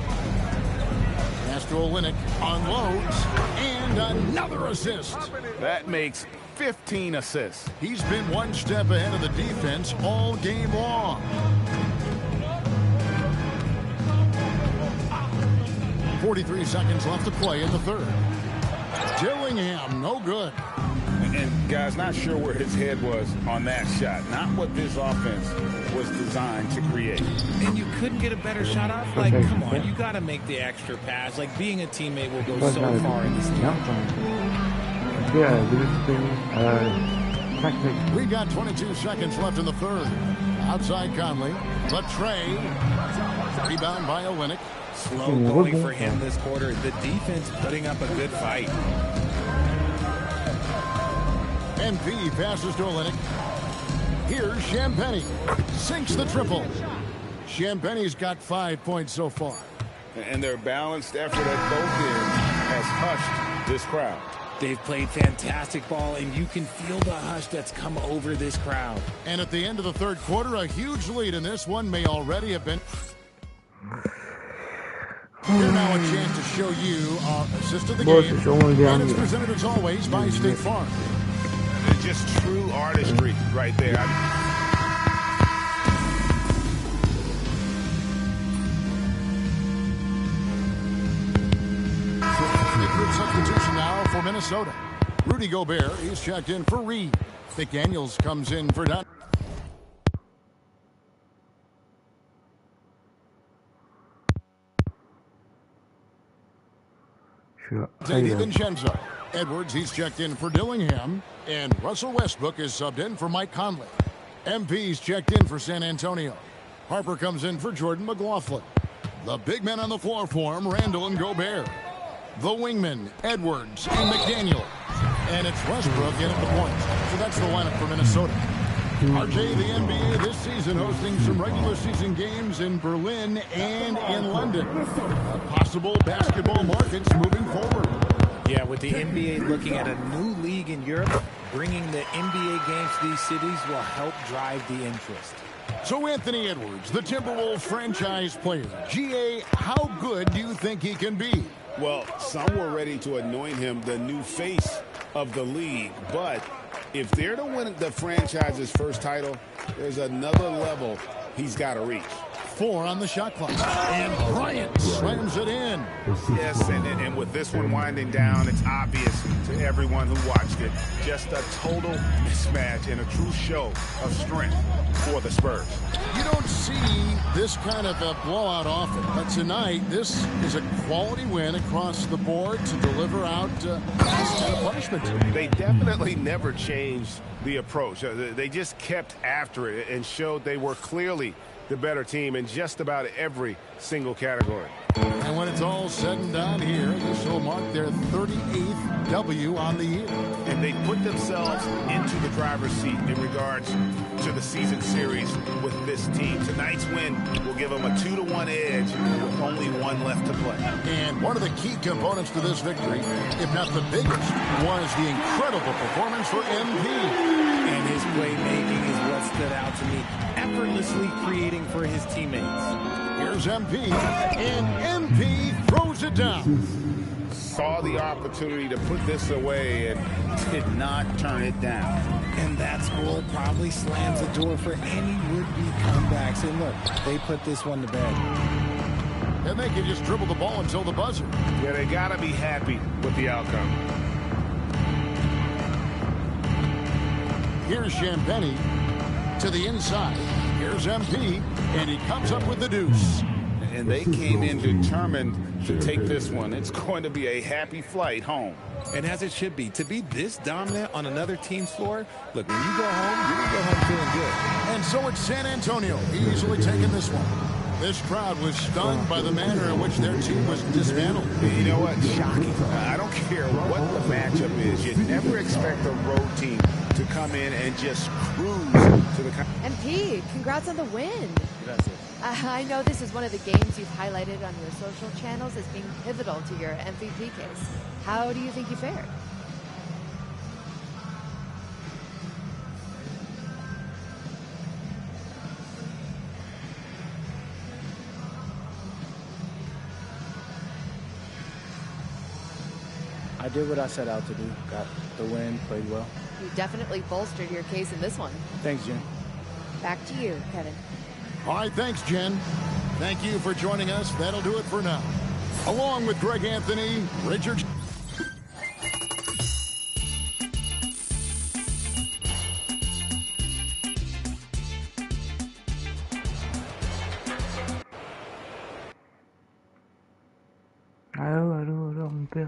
Pass to Olynyk, unloads, and another assist. That makes 15 assists. He's been one step ahead of the defense all game long. 43 seconds left to play in the third. Dillingham, no good. And guys, not sure where his head was on that shot. Not what this offense was designed to create. And you couldn't get a better shot off? Like, come on, you got to make the extra pass. Like, being a teammate will go so far in this game. We got 22 seconds left in the third. Outside Conley. Latrey. Rebound by Olynyk. Slow going for him this quarter. The defense putting up a good fight. MP passes to Olynyk. Here's Champagnie. Sinks the triple. Champagnie's got 5 points so far. And their balanced effort at both ends has hushed this crowd. They've played fantastic ball, and you can feel the hush that's come over this crowd. And at the end of the third quarter, a huge lead in this one may already have been. Here now a chance to show you our assist of the game. And it's presented as always by State Farm. It's just true artistry right there. Substitution now for Minnesota. Rudy Gobert, he's checked in for Reed. McDaniels comes in for Dunn. DiVincenzo. Edwards, he's checked in for Dillingham. And Russell Westbrook is subbed in for Mike Conley. MP's checked in for San Antonio. Harper comes in for Jordan McLaughlin. The big men on the floor for him, Randall and Gobert. The wingmen, Edwards and McDaniel. And it's Westbrook in at the point. So that's the lineup for Minnesota. RJ, the NBA this season hosting some regular season games in Berlin and in London. Possible basketball markets moving forward. Yeah, with the NBA looking at a new league in Europe, bringing the NBA games to these cities will help drive the interest. So Anthony Edwards, the Timberwolves franchise player. GA, how good do you think he can be? Well, some were ready to anoint him the new face of the league, but if they're to win the franchise's first title, there's another level he's got to reach. 4 on the shot clock. And Bryant slams it in. Yes, and with this one winding down, it's obvious to everyone who watched it. Just a total mismatch and a true show of strength for the Spurs. You don't see this kind of a blowout often, but tonight this is a quality win across the board to deliver out this kind of punishment. They definitely never changed the approach. They just kept after it and showed they were clearly the better team in just about every single category. And when it's all said and done here, this will mark their 38th W on the year. And they put themselves into the driver's seat in regards to the season series with this team. Tonight's win will give them a 2-1 edge with only one left to play. And one of the key components to this victory, if not the biggest, was the incredible performance for MP. And his playmaking is what stood out to me, effortlessly creating for his teammates. Here's MP, and MP throws it down. Saw the opportunity to put this away and did not turn it down. And that goal probably slams the door for any would-be comebacks. And look, they put this one to bed. And they can just dribble the ball until the buzzer. Yeah, they got to be happy with the outcome. Here's Champagny to the inside. Here's MP, and he comes up with the deuce. And they came in determined to take this one. It's going to be a happy flight home. And as it should be, to be this dominant on another team's floor, look, when you go home, you're going to go home feeling good. And so it's San Antonio easily taking this one. This crowd was stunned by the manner in which their team was dismantled. You know what? Shocking. I don't care what the matchup is. You never expect a road team to come in and just cruise to the... MP, congrats on the win. Gracias. I know this is one of the games you've highlighted on your social channels as being pivotal to your MVP case. How do you think you fared? I did what I set out to do. Got the win, played well. You definitely bolstered your case in this one. Thanks, Jen. Back to you, Kevin. All right, thanks, Jen. Thank you for joining us. That'll do it for now. Along with Greg Anthony, Richard...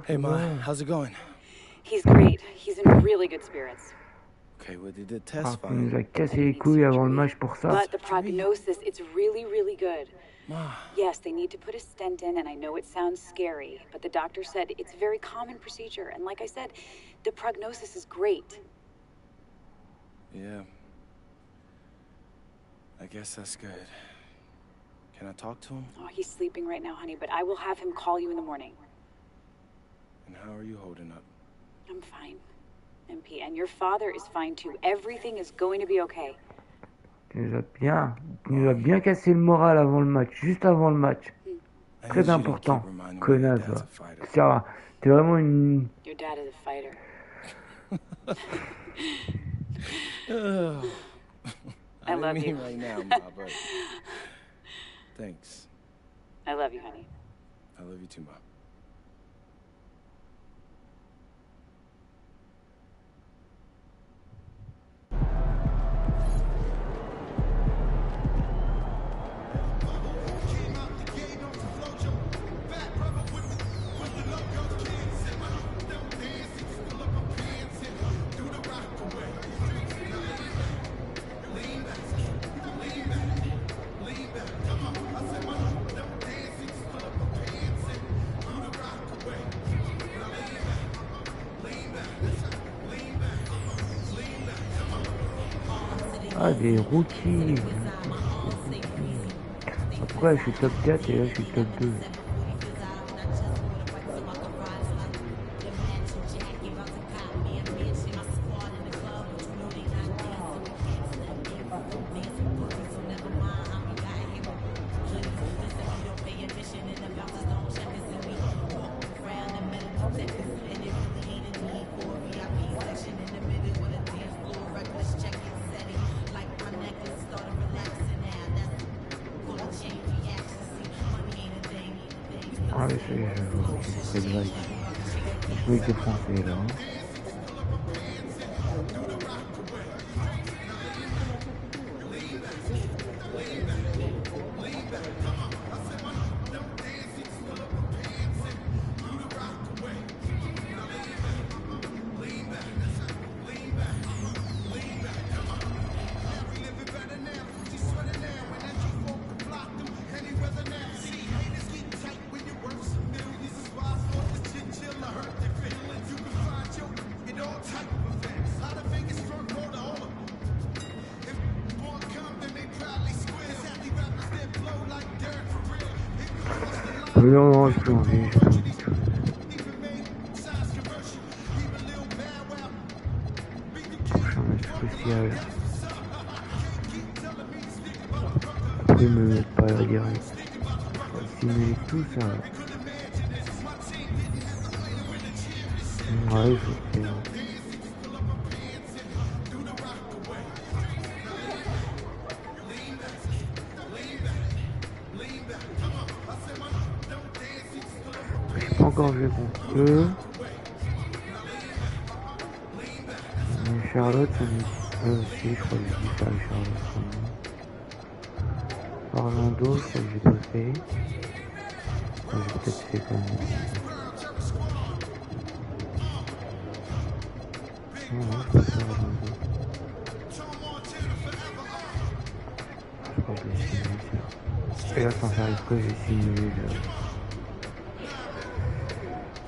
Hey, Ma, how's it going? He's great. He's in really good spirits. Okay, well, they did test fine. Il nous a cassé les couilles avant le match pour ça. But the prognosis, it's really, really good. Yes, they need to put a stent in, and I know it sounds scary, but the doctor said it's a very common procedure. And like I said, the prognosis is great. Yeah. I guess that's good. Can I talk to him? Oh, he's sleeping right now, honey, but I will have him call you in the morning. And how are you holding up? I'm fine, MP, and your father is fine too. Everything is going to be okay. Tu nous as bien cassé le moral avant le match, juste avant le match. Très important. Connasse, va. T'es vraiment une... Your dad is a fighter. I love you. Right now, Ma, but thanks. I love you, honey. I love you too, Ma. Ah, des rookies. Pourquoi je suis top 4 et là je suis top 2? Ah oui, ça y est, je vois, c'est le vague. Je vois que c'est français là. Non, non, j'ai plus envie, j'ai plus envie du tout. Prochain match crucial. Après, ils me mettent pas à direct. Simuler tout ça. Ouais, il faut que... J'ai pas encore joué contre eux. Mais Charlotte, ça me dit aussi, je crois que j'ai dit ça avec Charlotte. Orlando, je crois que j'ai pas fait. Enfin, j'ai peut-être fait quand même. Non, je peux pas faire Orlando. Je crois que j'ai simulé ça. Et là, sans faire exprès, j'ai simulé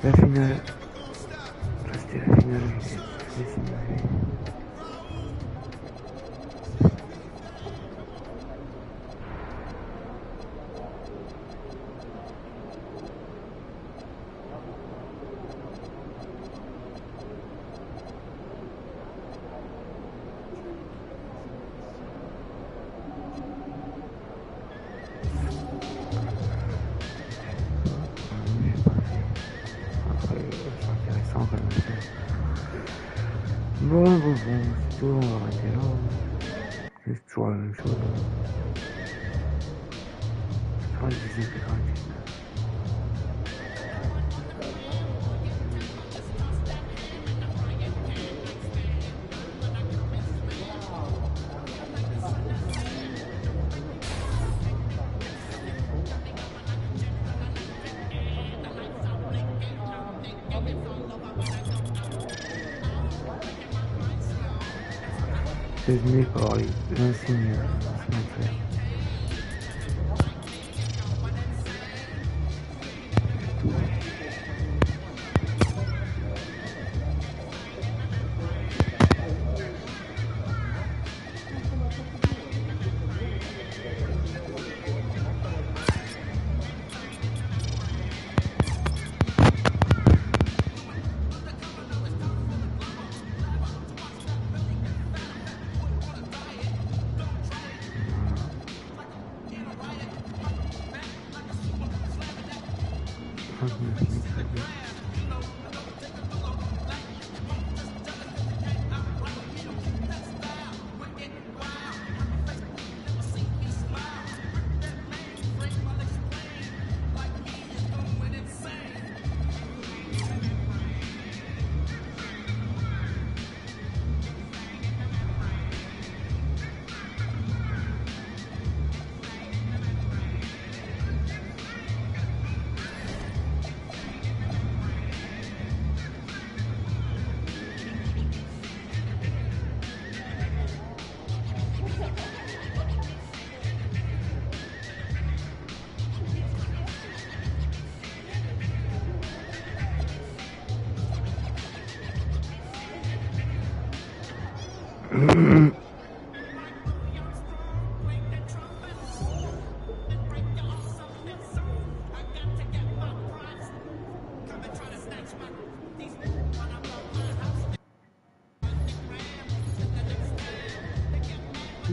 la finale. Ça, c'était la finale, j'ai simulé. Bon, c'est tout, on va arrêter là. C'est toujours la même chose. Je crois que je disais que c'est venu par les insignes faire.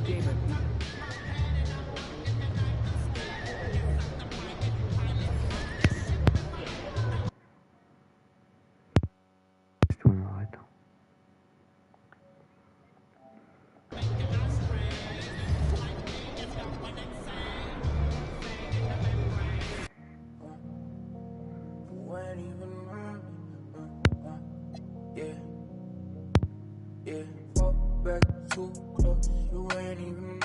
game at Yeah, fall back too close, you ain't even